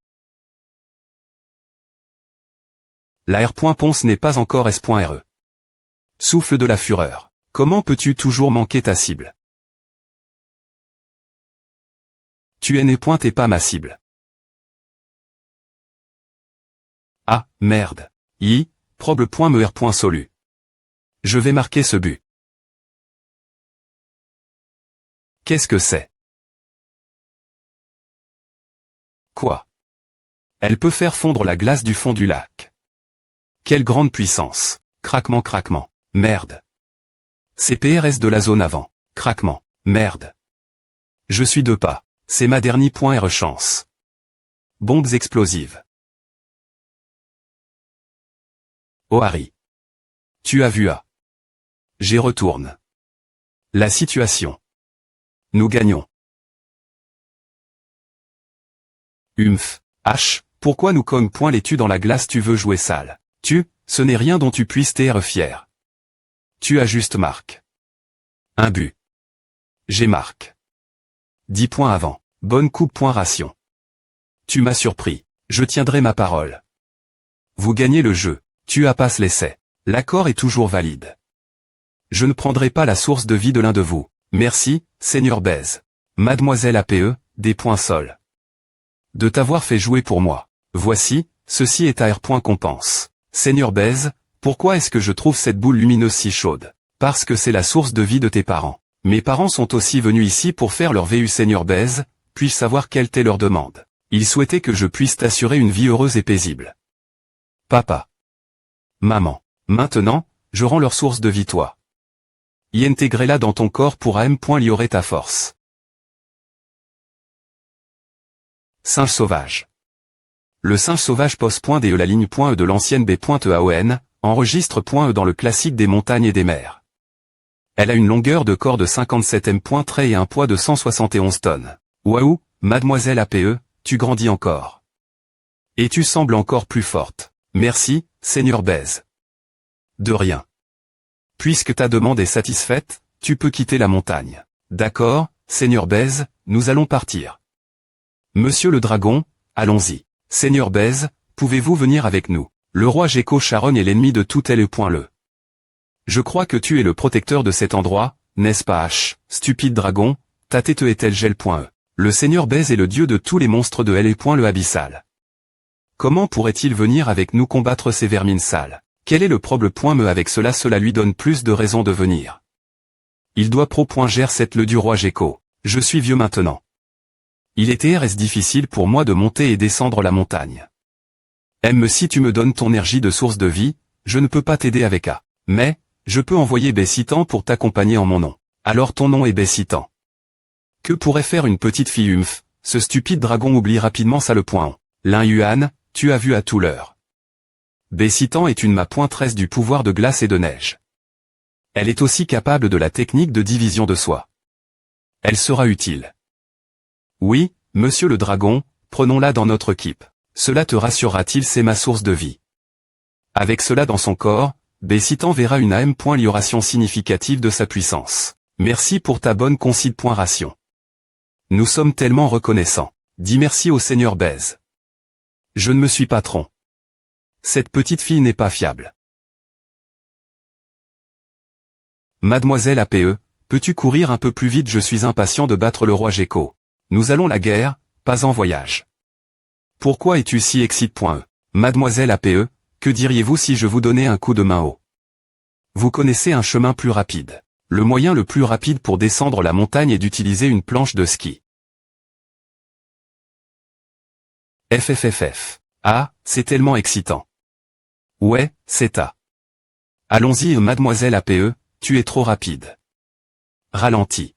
La R.ponce n'est pas encore S.re. Souffle de la fureur. Comment peux-tu toujours manquer ta cible? Tu n'es pas ma cible. Merde. Proble.me R.solu. Je vais marquer ce but. Qu'est-ce que c'est? Quoi? Elle peut faire fondre la glace du fond du lac. Quelle grande puissance. Craquement, craquement. Merde. CPRS de la zone avant. Craquement. Merde. Je suis 2 pas. C'est ma dernier point R chance. Bombes explosives. Oh Harry. Tu as vu A. J'y retourne. La situation. Nous gagnons. Humph. H. Pourquoi nous cogne point les tu dans la glace tu veux jouer sale? Ce n'est rien dont tu puisses t'être fier. Tu as juste marque. Un but. J'ai marque. 10 points avant. Bonne coupe point ration. Tu m'as surpris. Je tiendrai ma parole. Vous gagnez le jeu. Tu as passe l'essai. L'accord est toujours valide. Je ne prendrai pas la source de vie de l'un de vous. Merci, Seigneur Baise. Mademoiselle APE, des points sol. De t'avoir fait jouer pour moi. Voici, ceci est à R. Compense. Seigneur Baise, pourquoi est-ce que je trouve cette boule lumineuse si chaude? Parce que c'est la source de vie de tes parents. Mes parents sont aussi venus ici pour faire leur VU. Seigneur Baise, puis-je savoir quelle était leur demande? Ils souhaitaient que je puisse t'assurer une vie heureuse et paisible. Papa. Maman. Maintenant, je rends leur source de vie toi. Y intégrer-la dans ton corps pour améliorer ta force. Singe sauvage. Le singe sauvage pose .de la ligne .e de l'ancienne B.AON, enregistre .e dans le classique des montagnes et des mers. Elle a une longueur de corps de 57 m. Et un poids de 171 tonnes. Waouh, mademoiselle APE, tu grandis encore. Et tu sembles encore plus forte. Merci, Seigneur Baise. De rien. Puisque ta demande est satisfaite, tu peux quitter la montagne. D'accord, Seigneur Baise, nous allons partir. Monsieur le dragon, allons-y. Seigneur Baise, pouvez-vous venir avec nous? Le roi Gecko charogne est l'ennemi de tout le. Je crois que tu es le protecteur de cet endroit, n'est-ce pas H? Stupide dragon, ta tête est-elle gel.e? Le Seigneur Baise est le dieu de tous les monstres de L. Le abyssal. Comment pourrait-il venir avec nous combattre ces vermines sales? Quel est le problème avec cela? Cela lui donne plus de raisons de venir. Il doit pro.G7 le du roi Gecko. Je suis vieux maintenant. Il était difficile pour moi de monter et descendre la montagne. Si tu me donnes ton énergie de source de vie, je ne peux pas t'aider avec A. Mais, je peux envoyer Bessitan pour t'accompagner en mon nom. Alors ton nom est Bessitan. Que pourrait faire une petite fille Humph? Ce stupide dragon oublie rapidement ça le point. L'un Yuan, tu as vu à tout l'heure. Bessitan est une ma.13 du pouvoir de glace et de neige. Elle est aussi capable de la technique de division de soi. Elle sera utile. Oui, monsieur le dragon, prenons-la dans notre équipe. Cela te rassurera-t-il? C'est ma source de vie. Avec cela dans son corps, Bessitan verra une amélioration significative de sa puissance. Merci pour ta bonne consid.ration. Nous sommes tellement reconnaissants. Dis merci au Seigneur Baise. Je ne me suis pas trompé. Cette petite fille n'est pas fiable. Mademoiselle APE, peux-tu courir un peu plus vite? Je suis impatient de battre le roi Gecko. Nous allons la guerre, pas en voyage. Pourquoi es-tu si excité.e? Mademoiselle APE, que diriez-vous si je vous donnais un coup de main haut? Vous connaissez un chemin plus rapide. Le moyen le plus rapide pour descendre la montagne est d'utiliser une planche de ski. FFFF. Ah, c'est tellement excitant. Ouais, c'est A. Allons-y mademoiselle APE, tu es trop rapide. Ralentis.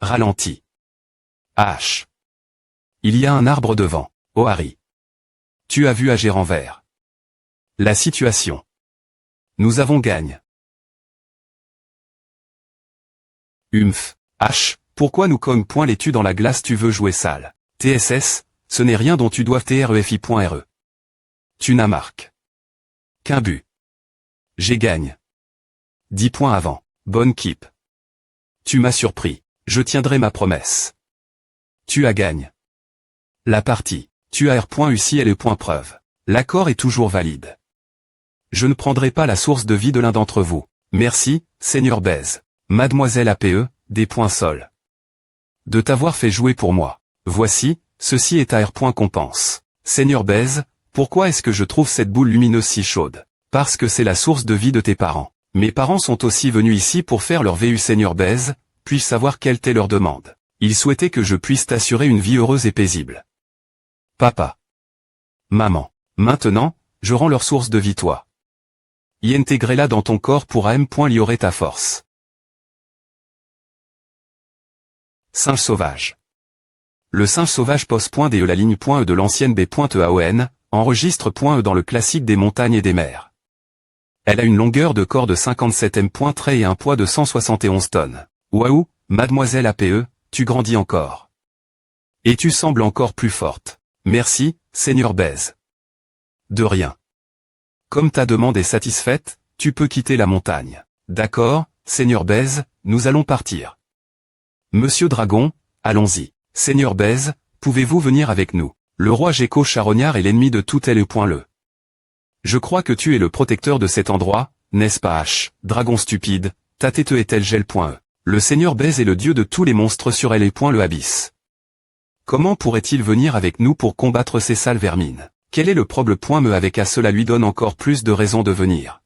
Ralentis. H. Il y a un arbre devant. Oh Harry. Tu as vu agir en vert. La situation. Nous avons gagne. Humph. H. Pourquoi nous cogne point les tu dans la glace? Tu veux jouer sale? TSS, ce n'est rien dont tu dois TREFI.RE. Tu n'as marque. Qu'un but. J'ai gagne. 10 points avant. Bonne keep. Tu m'as surpris. Je tiendrai ma promesse. Tu as gagne. La partie. Tu as R.U si elle est point preuve. L'accord est toujours valide. Je ne prendrai pas la source de vie de l'un d'entre vous. Merci, Seigneur Baise. Mademoiselle APE, des points sol. De t'avoir fait jouer pour moi. Voici, ceci est à R. Compense. Seigneur Baise, pourquoi est-ce que je trouve cette boule lumineuse si chaude? Parce que c'est la source de vie de tes parents. Mes parents sont aussi venus ici pour faire leur VU Seigneur Baise, puis-je savoir quelle est leur demande? Ils souhaitaient que je puisse t'assurer une vie heureuse et paisible. Papa. Maman. Maintenant, je rends leur source de vie toi. Y intégrer-la dans ton corps pour am.liorer ta force. Singe sauvage. Le singe sauvage pose.de la ligne.e de l'ancienne B.EAON, enregistre.e dans le classique des montagnes et des mers. Elle a une longueur de corps de 57 m et un poids de 171 tonnes. Waouh, mademoiselle APE, tu grandis encore. Et tu sembles encore plus forte. Merci, Seigneur Baise. De rien. Comme ta demande est satisfaite, tu peux quitter la montagne. D'accord, Seigneur Baise, nous allons partir. Monsieur Dragon, allons-y. Seigneur Baise, pouvez-vous venir avec nous? Le roi Gecko charognard est l'ennemi de tout L.E. Je crois que tu es le protecteur de cet endroit, n'est-ce pas H, dragon stupide, ta tête est-elle gel.e. Le Seigneur Baise est le dieu de tous les monstres sur L.E. abysse. Comment pourrait-il venir avec nous pour combattre ces sales vermines? Quel est le problème avec à cela lui donne encore plus de raisons de venir.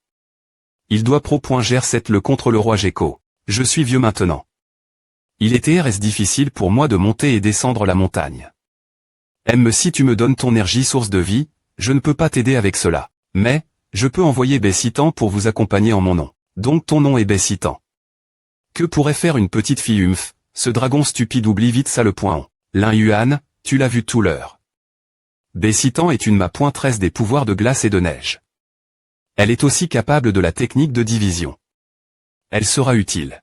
Il doit pro.ger7 le contre le roi Gecko. Je suis vieux maintenant. Il était RS difficile pour moi de monter et descendre la montagne. Si tu me donnes ton énergie source de vie, je ne peux pas t'aider avec cela. Mais, je peux envoyer Bessitan pour vous accompagner en mon nom. Donc ton nom est Bessitan. Que pourrait faire une petite fille ce dragon stupide oublie vite ça le point. L'un Yuan, tu l'as vu tout l'heure. Bessitan est une ma.13 des pouvoirs de glace et de neige. Elle est aussi capable de la technique de division. Elle sera utile.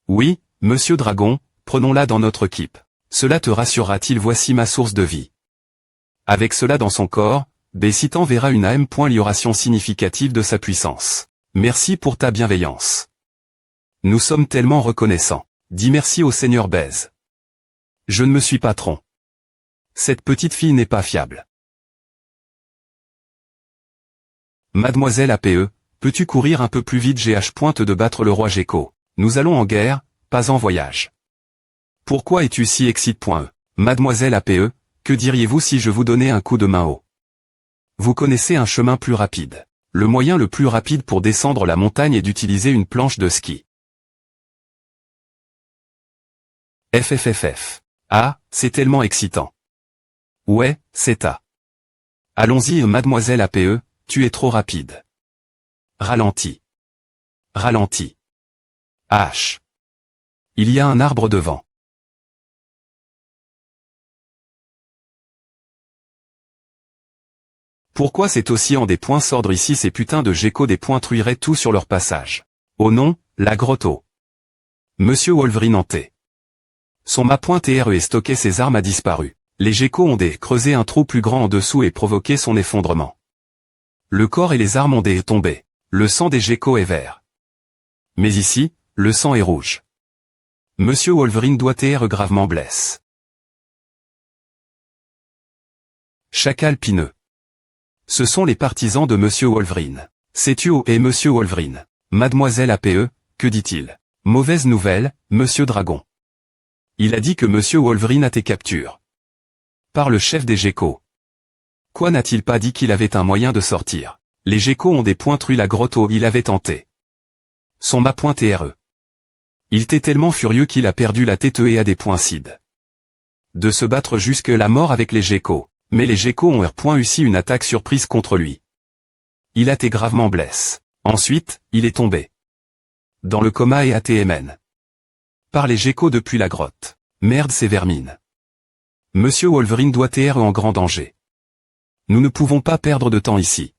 Oui, Monsieur Dragon, prenons-la dans notre équipe. Cela te rassurera-t-il? Voici ma source de vie. Avec cela dans son corps, Bessitan verra une amélioration significative de sa puissance. Merci pour ta bienveillance. Nous sommes tellement reconnaissants. Dis merci au Seigneur Baise. Je ne me suis pas trompé. Cette petite fille n'est pas fiable. Mademoiselle APE, peux-tu courir un peu plus vite? GH pointe de battre le roi Gecko. Nous allons en guerre, pas en voyage. Pourquoi es-tu si excite.e? Mademoiselle APE, que diriez-vous si je vous donnais un coup de main haut? Vous connaissez un chemin plus rapide. Le moyen le plus rapide pour descendre la montagne est d'utiliser une planche de ski. FFFF. Ah, c'est tellement excitant. Ouais, c'est ta. Allons-y mademoiselle APE, tu es trop rapide. Ralentis. Ralentis. H. Il y a un arbre devant. Pourquoi c'est aussi en des points sordre ici ces putains de geckos des points truiraient tout sur leur passage? Oh non, la grotte eau. Monsieur Wolverine hanté. Son ma.TRE est stocké ses armes a disparu. Les geckos ont creusé un trou plus grand en dessous et provoqué son effondrement. Le corps et les armes ont tombé. Le sang des geckos est vert. Mais ici, le sang est rouge. Monsieur Wolverine doit être gravement blessé. Chacal pineux. Ce sont les partisans de Monsieur Wolverine. Sais-tu où est Monsieur Wolverine? Mademoiselle APE, que dit-il? Mauvaise nouvelle, Monsieur Dragon. Il a dit que Monsieur Wolverine a été capturé. Par le chef des geckos. Quoi n'a-t-il pas dit qu'il avait un moyen de sortir? Les geckos ont dépointru la grotte où il avait tenté. Son ma.TRE. Il était tellement furieux qu'il a perdu la tête et a des points cides. De se battre jusque la mort avec les geckos. Mais les geckos ont eu une attaque surprise contre lui. Il a été gravement blessé. Ensuite, il est tombé. Dans le coma et ATMN. Par les geckos depuis la grotte. Merde ces vermines. Monsieur Wolverine doit être en grand danger. Nous ne pouvons pas perdre de temps ici.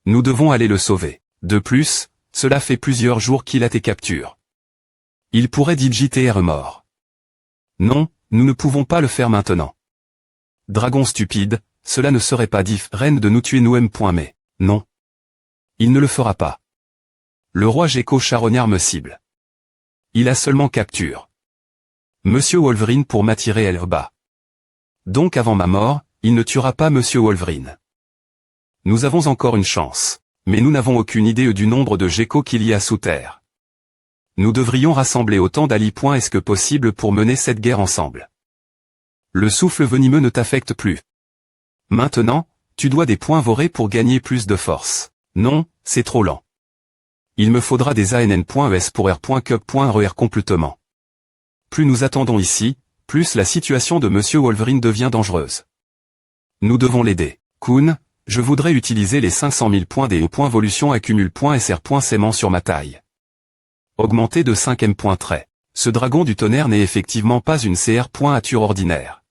Nous devons aller le sauver. De plus, cela fait plusieurs jours qu'il a été capturé. Il pourrait être mort. Non, nous ne pouvons pas le faire maintenant. Dragon stupide, cela ne serait pas reine de nous tuer nous mais, non. Il ne le fera pas. Le roi Gecko charognard me cible. Il a seulement capture. Monsieur Wolverine pour m'attirer elle bas. Donc avant ma mort, il ne tuera pas Monsieur Wolverine. Nous avons encore une chance. Mais nous n'avons aucune idée du nombre de geckos qu'il y a sous terre. Nous devrions rassembler autant d'alliés. Est-ce que possible pour mener cette guerre ensemble? Le souffle venimeux ne t'affecte plus. Maintenant, tu dois des points vorés pour gagner plus de force. Non, c'est trop lent. Il me faudra des ANN.ES pour R.Cup.RER complétement. Plus nous attendons ici, plus la situation de Monsieur Wolverine devient dangereuse. Nous devons l'aider. Kun, je voudrais utiliser les 500 000 points des .volution accumule.sr.sément sur ma taille. Augmenter de 5 M. Ce dragon du tonnerre n'est effectivement pas une CR.ature ordinaire.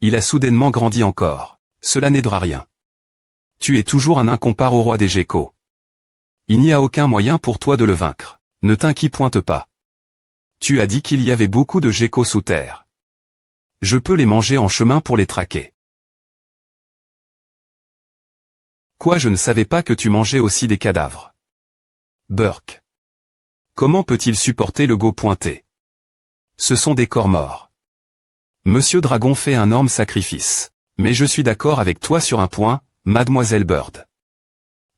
Il a soudainement grandi encore. Cela n'aidera rien. Tu es toujours un incomparable au roi des geckos. Il n'y a aucun moyen pour toi de le vaincre. Ne t'inquiète pas. Tu as dit qu'il y avait beaucoup de geckos sous terre. Je peux les manger en chemin pour les traquer. Quoi, je ne savais pas que tu mangeais aussi des cadavres. Burk. Comment peut-il supporter le go pointé? Ce sont des corps morts. Monsieur Dragon fait un énorme sacrifice. Mais je suis d'accord avec toi sur un point, Mademoiselle Bird.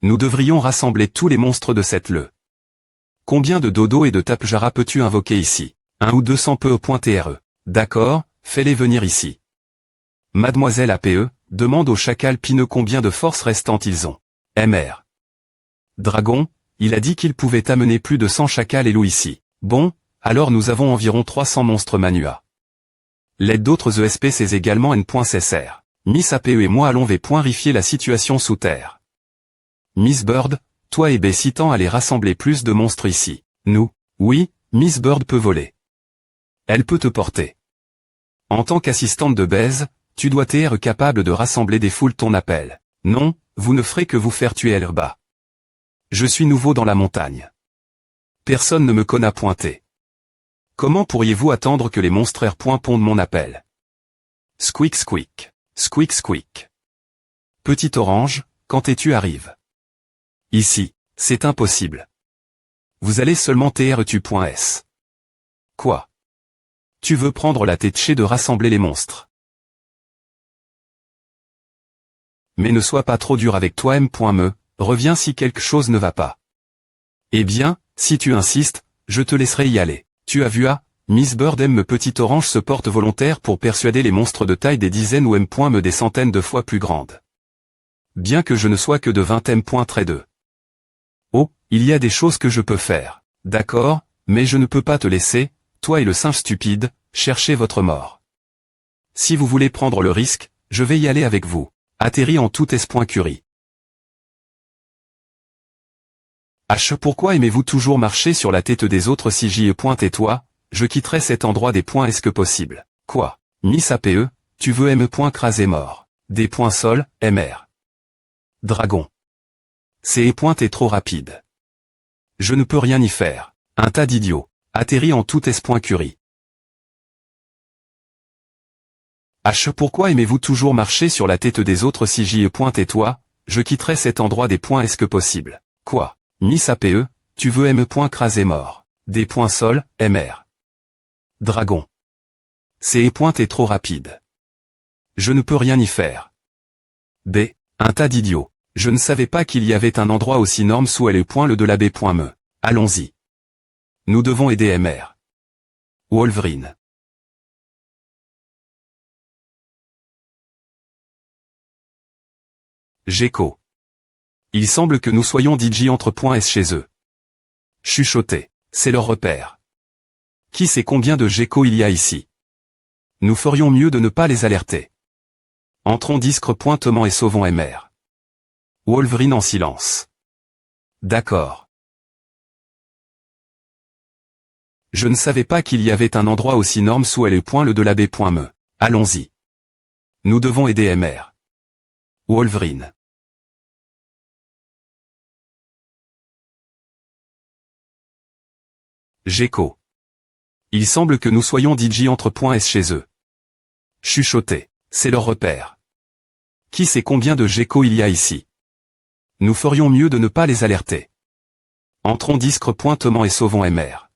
Nous devrions rassembler tous les monstres de cette le. Combien de dodo et de tapjara peux-tu invoquer ici? 1 ou 200 PE.TRE. D'accord, fais-les venir ici. Mademoiselle APE, demande au chacal pineux combien de force restantes ils ont. MR. Dragon, il a dit qu'il pouvait amener plus de 100 chacals et loups ici. Bon, alors nous avons environ 300 monstres manua. L'aide d'autres ESP c'est également N.CSR. Miss APE et moi allons vérifier la situation sous terre. Miss Bird, toi et Bessitan allez rassembler plus de monstres ici. Nous, oui, Miss Bird peut voler. Elle peut te porter. En tant qu'assistante de Baise, tu dois être capable de rassembler des foules ton appel. Non, vous ne ferez que vous faire tuer là-bas. Je suis nouveau dans la montagne. Personne ne me connaît pointé. Comment pourriez-vous attendre que les monstres pondent mon appel? Squeak squeak. Squeak squeak. Petit orange, quand es-tu arrive? Ici, c'est impossible. Vous allez seulement tu.s. Quoi? Tu veux prendre la tête de rassembler les monstres? Mais ne sois pas trop dur avec toi M.me, reviens si quelque chose ne va pas. Eh bien, si tu insistes, je te laisserai y aller. Tu as vu Miss Bird M. Petit orange se porte volontaire pour persuader les monstres de taille des dizaines ou M.me des centaines de fois plus grandes. Bien que je ne sois que de 20 M.2. Oh, il y a des choses que je peux faire. D'accord, mais je ne peux pas te laisser, toi et le singe stupide, chercher votre mort. Si vous voulez prendre le risque, je vais y aller avec vous. Atterri en tout S.Curie. H. Pourquoi aimez-vous toujours marcher sur la tête des autres si j'y et toi, je quitterai cet endroit des points est-ce que possible. Quoi? Miss APE, tu veux M. Craser mort. Des points sol, MR. Dragon. C'est est trop rapide. Je ne peux rien y faire. Un tas d'idiots. Atterri en tout S.Curie. H. Pourquoi aimez-vous toujours marcher sur la tête des autres si j'y et toi, je quitterai cet endroit des points est-ce que possible. Quoi? Miss APE, tu veux M. Craser mort. Des points sol, MR. Dragon. C'est est trop rapide. Je ne peux rien y faire. B. Un tas d'idiots. Je ne savais pas qu'il y avait un endroit aussi énorme sous le de la B.me. Allons-y. Nous devons aider MR. Wolverine. Gecko. Il semble que nous soyons DJ entre .s chez eux. Chuchoter. C'est leur repère. Qui sait combien de geckos il y a ici? Nous ferions mieux de ne pas les alerter. Entrons discrètement et sauvons MR. Wolverine en silence. D'accord. Je ne savais pas qu'il y avait un endroit aussi énorme sous le de la B.me. Allons-y. Nous devons aider MR. Wolverine. Gecko. Il semble que nous soyons DJ entre .s chez eux. Chuchoter. C'est leur repère. Qui sait combien de geckos il y a ici? Nous ferions mieux de ne pas les alerter. Entrons discrètement et sauvons MR.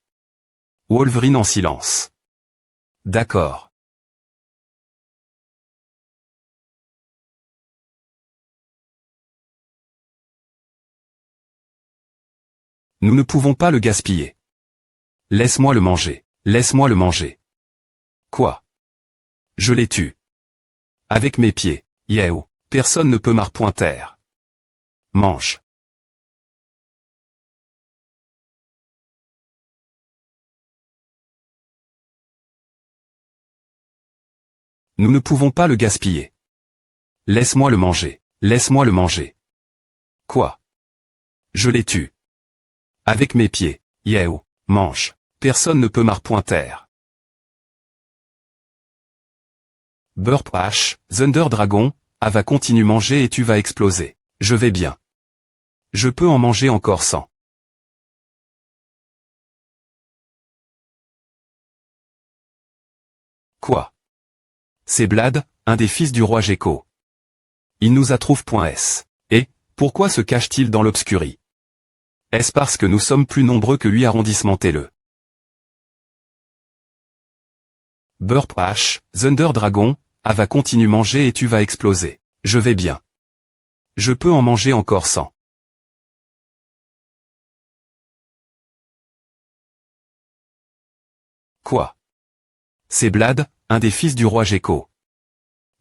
Wolverine en silence. D'accord. Nous ne pouvons pas le gaspiller. Laisse-moi le manger. Laisse-moi le manger. Quoi? Je les tue. Avec mes pieds. Yeo. Personne ne peut m'arpointer. Mange. Nous ne pouvons pas le gaspiller. Laisse-moi le manger. Laisse-moi le manger. Quoi? Je les tue. Avec mes pieds. Yeo. Mange. Personne ne peut m'arpointer. Burp H, Thunder Dragon, Ava continue manger et tu vas exploser. Je vais bien. Je peux en manger encore 100. Quoi? C'est Blad, un des fils du roi Gecko. Il nous attrouve.s. Et, pourquoi se cache-t-il dans l'obscurie? Est-ce parce que nous sommes plus nombreux que lui? Arrondissementez-le. Burp H, Thunder Dragon, Ava continue manger et tu vas exploser. Je vais bien. Je peux en manger encore 100. Quoi? C'est Blad, un des fils du roi Gecko.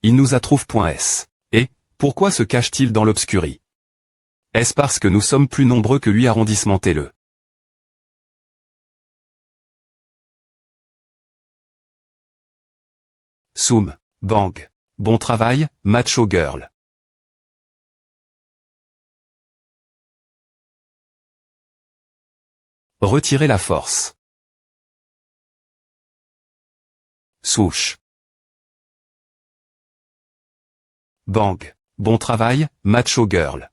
Il nous attrouve.s. Et, pourquoi se cache-t-il dans l'obscurie? Est-ce parce que nous sommes plus nombreux que lui? Arrondissementez-le. Soum. Bang. Bon travail, Macho Girl. Retirez la force. Swoosh. Bang. Bon travail, Macho Girl.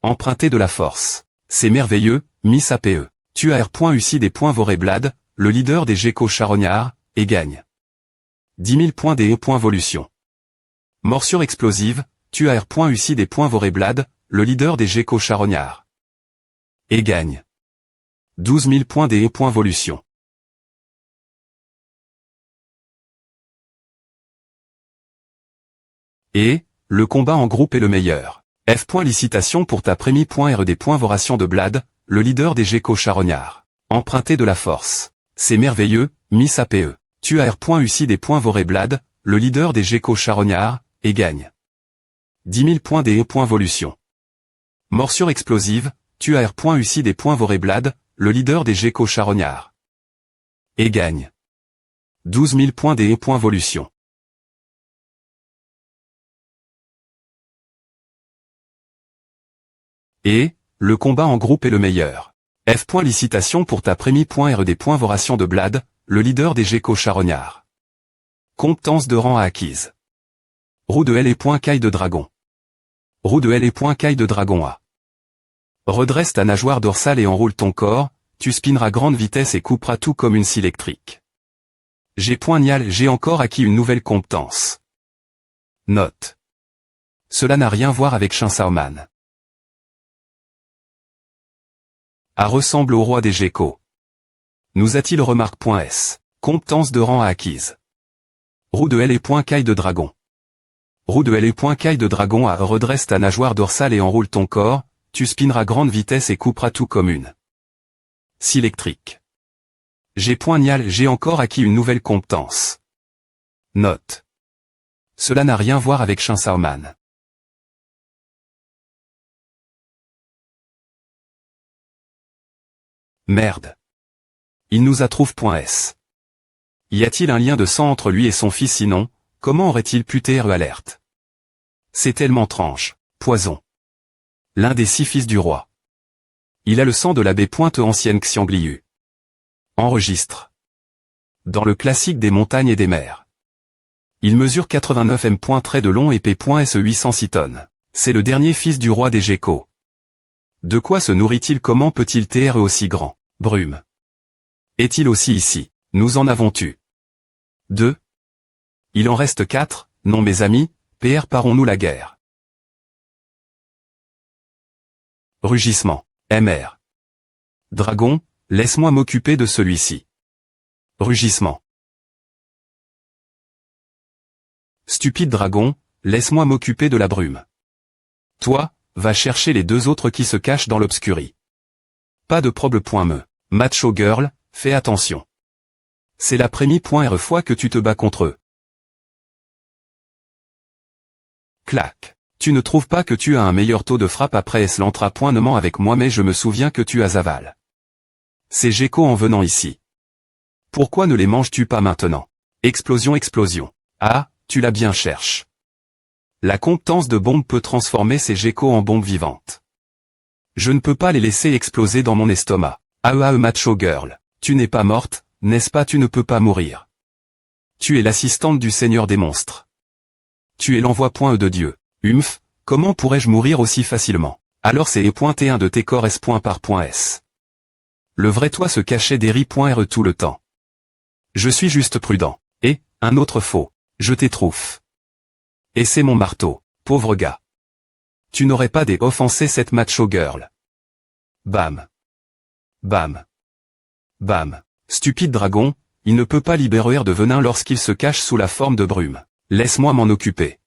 Empruntez de la force. C'est merveilleux, Miss APE. Tu as R.UCI.Voré-Blad, le leader des Gecko charognards, et gagne 10 000 points des E.Volution. Morsure explosive, tu as R.UCI.Voré-Blad, le leader des Gecko charognards. Et gagne 12 000 points des E.Volution. Et, le combat en groupe est le meilleur. F. Licitation pour ta prémie.RD.Voration de Blad, le leader des Gecko charognards. Empruntez de la force. C'est merveilleux, Miss APE. Tu as R.UCI.Voré-Blad, le leader des Gecko charognards, et gagne 10 000 points des E.Volution. Morsure explosive, tu as R.UCI.Voré-Blad, le leader des Gecko charognards. Et gagne 12 000 points des E.Volution. Et, le combat en groupe est le meilleur. F. Licitation pour ta prémie.RD.Voration de Blad, le leader des Gecko charognards. Compétence de rang à acquise. Roue de L et caille de dragon. Roue de L et caille de dragon A. Redresse ta nageoire dorsale et enroule ton corps, tu spineras grande vitesse et couperas tout comme une scie électrique. J'ai encore acquis une nouvelle compétence. Note. Cela n'a rien à voir avec Chainsaw Man. A ressemble au roi des Gecko. Nous a-t-il remarque.s. Compétence de rang à acquise. Roue de L et caille de dragon. Roue de L et caille de dragon A. Redresse ta nageoire dorsale et enroule ton corps, tu spineras grande vitesse et couperas tout comme une scie électrique. J'ai encore acquis une nouvelle compétence. Note. Cela n'a rien à voir avec Chainsaw Man. Merde. Il nous attrouve.s. Y a-t-il un lien de sang entre lui et son fils? Sinon, comment aurait-il pu TRE alerte? C'est tellement tranche. Poison. L'un des 6 fils du roi. Il a le sang de l'abbé ancienne Xiangliu. Enregistre. Dans le classique des montagnes et des mers. Il mesure 89 m. Trait de long et P.S. 806 tonnes. C'est le dernier fils du roi des Gecko. De quoi se nourrit-il? Comment peut-il TRE aussi grand? Brume. Est-il aussi ici? Nous en avons tué 2. Il en reste 4, non mes amis, PR parons-nous la guerre. Rugissement. MR. Dragon, laisse-moi m'occuper de celui-ci. Rugissement. Stupide dragon, laisse-moi m'occuper de la brume. Toi, va chercher les 2 autres qui se cachent dans l'obscurie. Pas de problème. Macho Girl, fais attention. C'est la prémie.R fois que tu te bats contre eux. Clac. Tu ne trouves pas que tu as un meilleur taux de frappe après l'entra-pointement avec moi, mais je me souviens que tu as aval. C'est Gecko en venant ici. Pourquoi ne les manges-tu pas maintenant? Explosion, explosion. Ah, tu l'as bien cherché. La compétence de bombe peut transformer ces geckos en bombes vivantes. Je ne peux pas les laisser exploser dans mon estomac. Macho girl. Tu n'es pas morte, n'est-ce pas? Tu ne peux pas mourir. Tu es l'assistante du Seigneur des monstres. Tu es l'envoi-point de Dieu. Comment pourrais-je mourir aussi facilement? Alors c'est E.T1 de tes corps S. par S. Le vrai toi se cachait des ri.re tout le temps. Je suis juste prudent. Et, un autre faux. Je t'étouffe. Et c'est mon marteau, pauvre gars. Tu n'aurais pas offensé cette macho girl. Bam. Bam. Bam. Stupide dragon, il ne peut pas libérer de venin lorsqu'il se cache sous la forme de brume. Laisse-moi m'en occuper.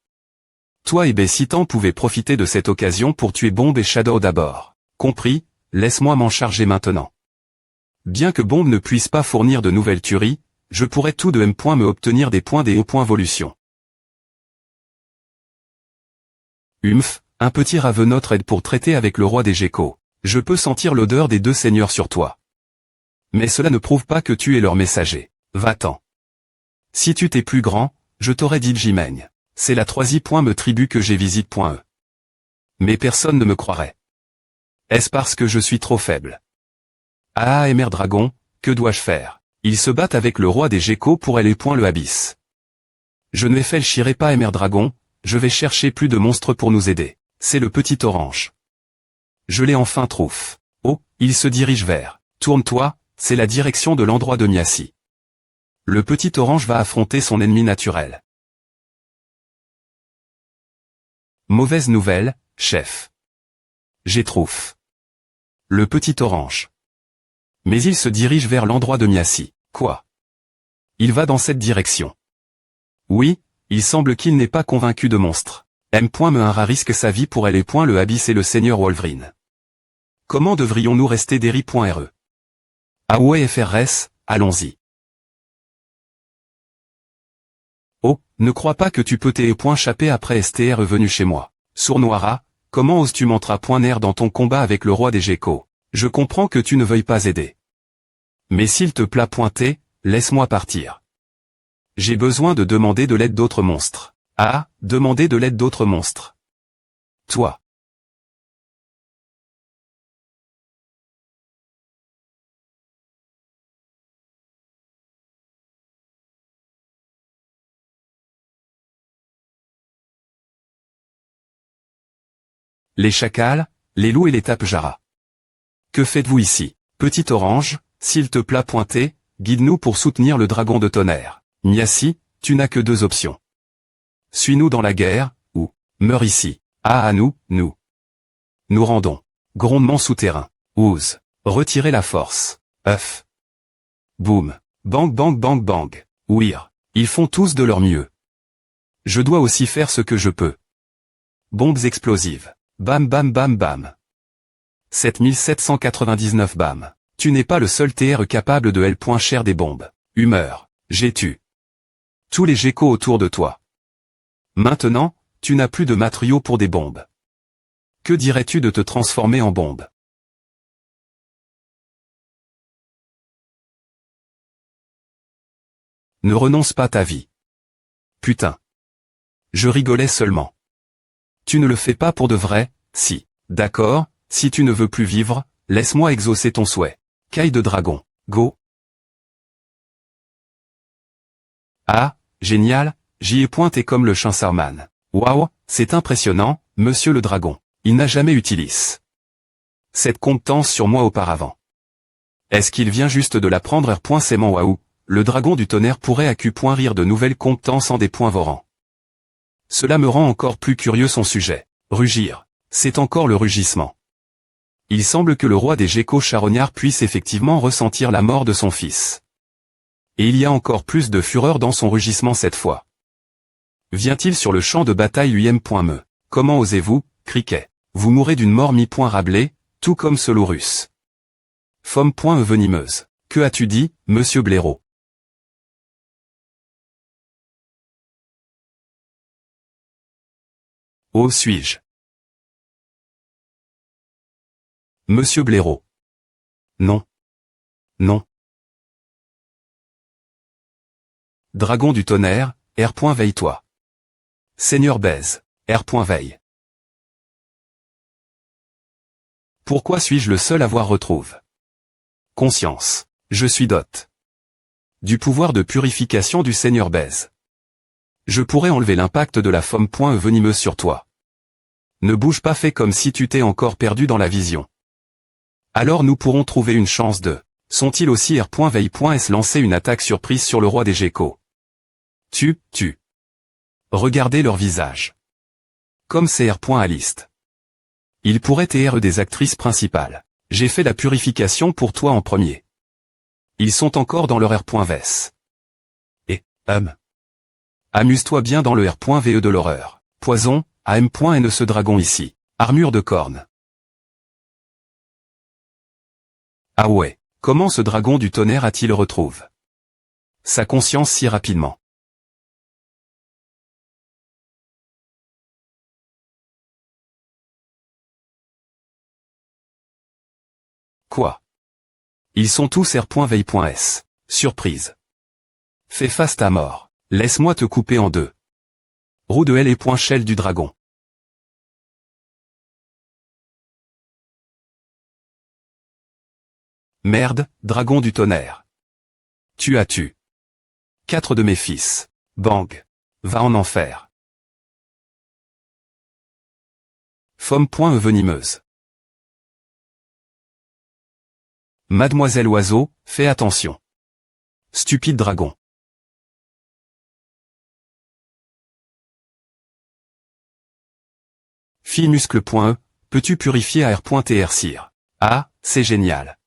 Toi et Bessitan pouvaient profiter de cette occasion pour tuer Bomb et Shadow d'abord. Compris, laisse-moi m'en charger maintenant. Bien que Bomb ne puisse pas fournir de nouvelles tueries, je pourrais tout de même me obtenir des points des E.Evolution. Un petit Ravenotre aide pour traiter avec le roi des geckos. Je peux sentir l'odeur des deux seigneurs sur toi. Mais cela ne prouve pas que tu es leur messager. Va-t'en. Si tu t'es plus grand, je t'aurais dit Jimaigne. C'est la troisième tribu que j'ai visite.e. Mais personne ne me croirait. Est-ce parce que je suis trop faible? Ah, Emer Dragon, que dois-je faire? Ils se battent avec le roi des geckos pour aller le abysse. Je ne réfléchirai pas Emer Dragon, je vais chercher plus de monstres pour nous aider. C'est le petit orange. Je l'ai enfin trouvé. Oh, il se dirige vers. Tourne-toi, c'est la direction de l'endroit de Miassi. Le petit orange va affronter son ennemi naturel. Mauvaise nouvelle, chef. J'ai trouvé. Le petit orange. Mais il se dirige vers l'endroit de Miassi. Quoi? Il va dans cette direction. Oui, il semble qu'il n'est pas convaincu de monstre. Me risque sa vie pour aller. Le abysse et le seigneur Wolverine. Comment devrions-nous rester des ri.re? Ah ouais FRS, allons-y. Oh, ne crois pas que tu peux t'échapper après STR venu chez moi. Sournoira, comment oses-tu m'entrer dans ton combat avec le roi des geckos? Je comprends que tu ne veuilles pas aider. Mais s'il te plaît laisse-moi partir. J'ai besoin de demander de l'aide d'autres monstres. Ah, demander de l'aide d'autres monstres. Toi. Les chacals, les loups et les tapejara. Que faites-vous ici? Petit orange, s'il te plaît guide-nous pour soutenir le dragon de tonnerre. Miassi, tu n'as que deux options. Suis-nous dans la guerre, ou, meurs ici. Ah à nous. Nous rendons. Grondement souterrain. Ouse. Retirer la force. Œuf. Boum. Bang bang bang bang. Ouir. Ils font tous de leur mieux. Je dois aussi faire ce que je peux. Bombes explosives. Bam bam bam bam. 7799 bam. Tu n'es pas le seul TR capable de L.cher des bombes. Humeur. J'ai tué tous les geckos autour de toi. Maintenant, tu n'as plus de matériaux pour des bombes. Que dirais-tu de te transformer en bombe? Ne renonce pas ta vie. Putain. Je rigolais seulement. Tu ne le fais pas pour de vrai, si. D'accord, si tu ne veux plus vivre, laisse-moi exaucer ton souhait. Caille de dragon, go. Ah, génial, j'y ai pointé comme le Chansarman. Waouh, c'est impressionnant, monsieur le dragon. Il n'a jamais utilisé cette compétence sur moi auparavant. Est-ce qu'il vient juste de l'apprendre R.Cment waouh, le dragon du tonnerre pourrait rire de nouvelles compétences en des points vorants. Cela me rend encore plus curieux son sujet. Rugir. C'est encore le rugissement. Il semble que le roi des geckos charognards puisse effectivement ressentir la mort de son fils. Et il y a encore plus de fureur dans son rugissement cette fois. Vient-il sur le champ de bataille UM.me? Comment osez-vous, criquet? Vous mourrez d'une mort mi-Rabelais, tout comme ce loup russe. Femme.venimeuse. Que as-tu dit, monsieur Blaireau? Oh suis-je? Monsieur Blaireau. Non. Non. Dragon du tonnerre, R. Veille-toi. Seigneur baise, R. Veille. Pourquoi suis-je le seul à voir retrouve? Conscience. Je suis dot. Du pouvoir de purification du Seigneur baise. Je pourrais enlever l'impact de la femme venimeuse sur toi. Ne bouge pas, fais comme si tu t'es encore perdu dans la vision. Alors nous pourrons trouver une chance de... Sont-ils aussi R. Veille.s lancer une attaque surprise sur le roi des geckos? Tu. Regardez leur visage. Comme c'est R. Aliste. Ils pourraient être des actrices principales. J'ai fait la purification pour toi en premier. Ils sont encore dans leur R. Vs. Et, amuse-toi bien dans le R. VE de l'horreur. Poison, AM.N ce dragon ici. Armure de corne. Ah ouais. Comment ce dragon du tonnerre a-t-il retrouve sa conscience si rapidement? Quoi? Ils sont tous R. Veille.s. Surprise. Fais face ta mort. Laisse-moi te couper en deux. Roue de L et Shell du dragon. Merde, dragon du tonnerre. Tu as tué 4 de mes fils. Bang. Va en enfer. Femme venimeuse. Mademoiselle Oiseau, fais attention. Stupide dragon. Fille muscle.e, peux-tu purifier à R.tr cire? Ah, c'est génial.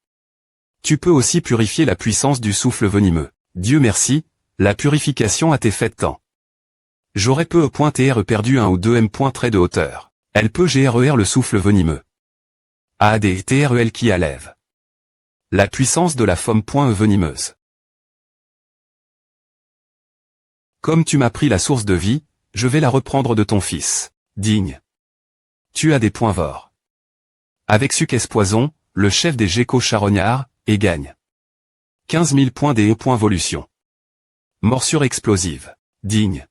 Tu peux aussi purifier la puissance du souffle venimeux. Dieu merci, la purification a été faite tant. J'aurais peu E.tr perdu 1 ou 2 M. Trait de hauteur. Elle peut GRER le souffle venimeux. ADTREL qui allève. La puissance de la femme venimeuse. Comme tu m'as pris la source de vie, je vais la reprendre de ton fils. Digne. Tu as des points forts. Avec Sukkes Poison, le chef des geckos charognards, et gagne 15 000 points des E.volution. Morsure explosive. Digne.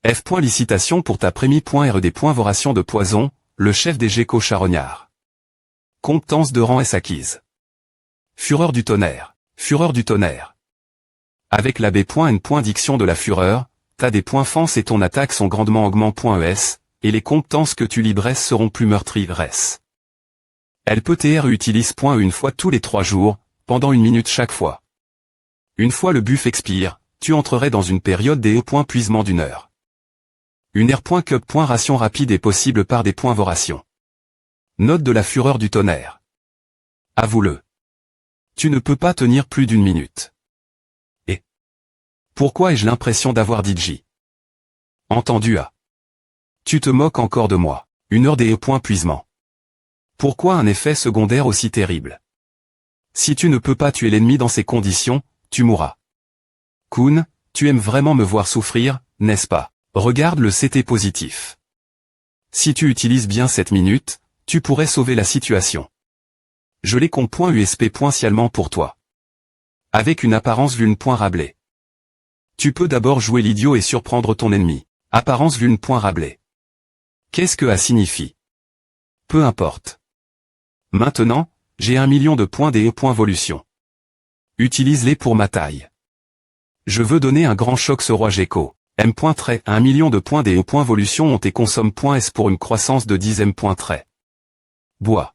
F. Licitation pour ta prémie.R des voration de poison, le chef des geckos charognards. Compétence de rang S acquise. Fureur du tonnerre. Fureur du tonnerre. Avec la B.N. Diction de la fureur, t'as des points fence et ton attaque sont grandement augment.es, et les compétences que tu libresses seront plus meurtrières. Elle peut TR utilise une fois tous les 3 jours, pendant 1 minute chaque fois. Une fois le buff expire, tu entrerais dans une période des puisement d'1 heure. Une R.cup. Ration rapide est possible par des points voration. Note de la fureur du tonnerre. Avoue-le. Tu ne peux pas tenir plus d'1 minute. Et pourquoi ai-je l'impression d'avoir DJ? Entendu à. Tu te moques encore de moi. 1 heure des puisement. Pourquoi un effet secondaire aussi terrible? Si tu ne peux pas tuer l'ennemi dans ces conditions, tu mourras. Kun, tu aimes vraiment me voir souffrir, n'est-ce pas? Regarde le CT positif. Si tu utilises bien cette minute, tu pourrais sauver la situation. Je l'ai con .usp. Scialement pour toi. Avec une apparence vuln. Rablé. Tu peux d'abord jouer l'idiot et surprendre ton ennemi. Apparence vuln. Rablé. Qu'est-ce que A signifie? Peu importe. Maintenant, j'ai 1 million de points des E.volution. Utilise-les pour ma taille. Je veux donner un grand choc ce roi gecko. M. 1 million de points des E.volution ont et consomme.s pour une croissance de 10 M. Bois.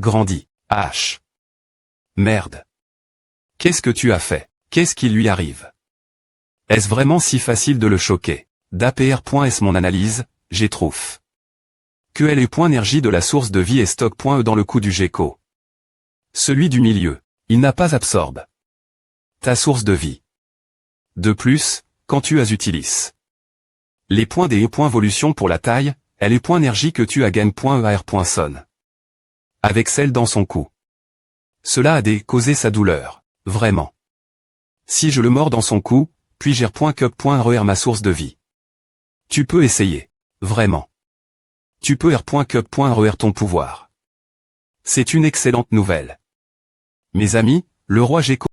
Grandit. H. Merde. Qu'est-ce que tu as fait? Qu'est-ce qui lui arrive? Est-ce vraiment si facile de le choquer? d'APR.s mon analyse, j'ai trouf. Que elle est énergie de la source de vie et stock.e dans le coup du gecko. Celui du milieu. Il n'a pas absorbe ta source de vie. De plus, quand tu as utilisé les points des E.volution pour la taille, elle est énergie que tu as gagne.EAR.sonne. Avec celle dans son cou. Cela a causé sa douleur. Vraiment. Si je le mords dans son cou, puis j'ai R.cup.RER ma source de vie. Tu peux essayer. Vraiment. Tu peux R.cup.RER ton pouvoir. C'est une excellente nouvelle. Mes amis, le roi gecko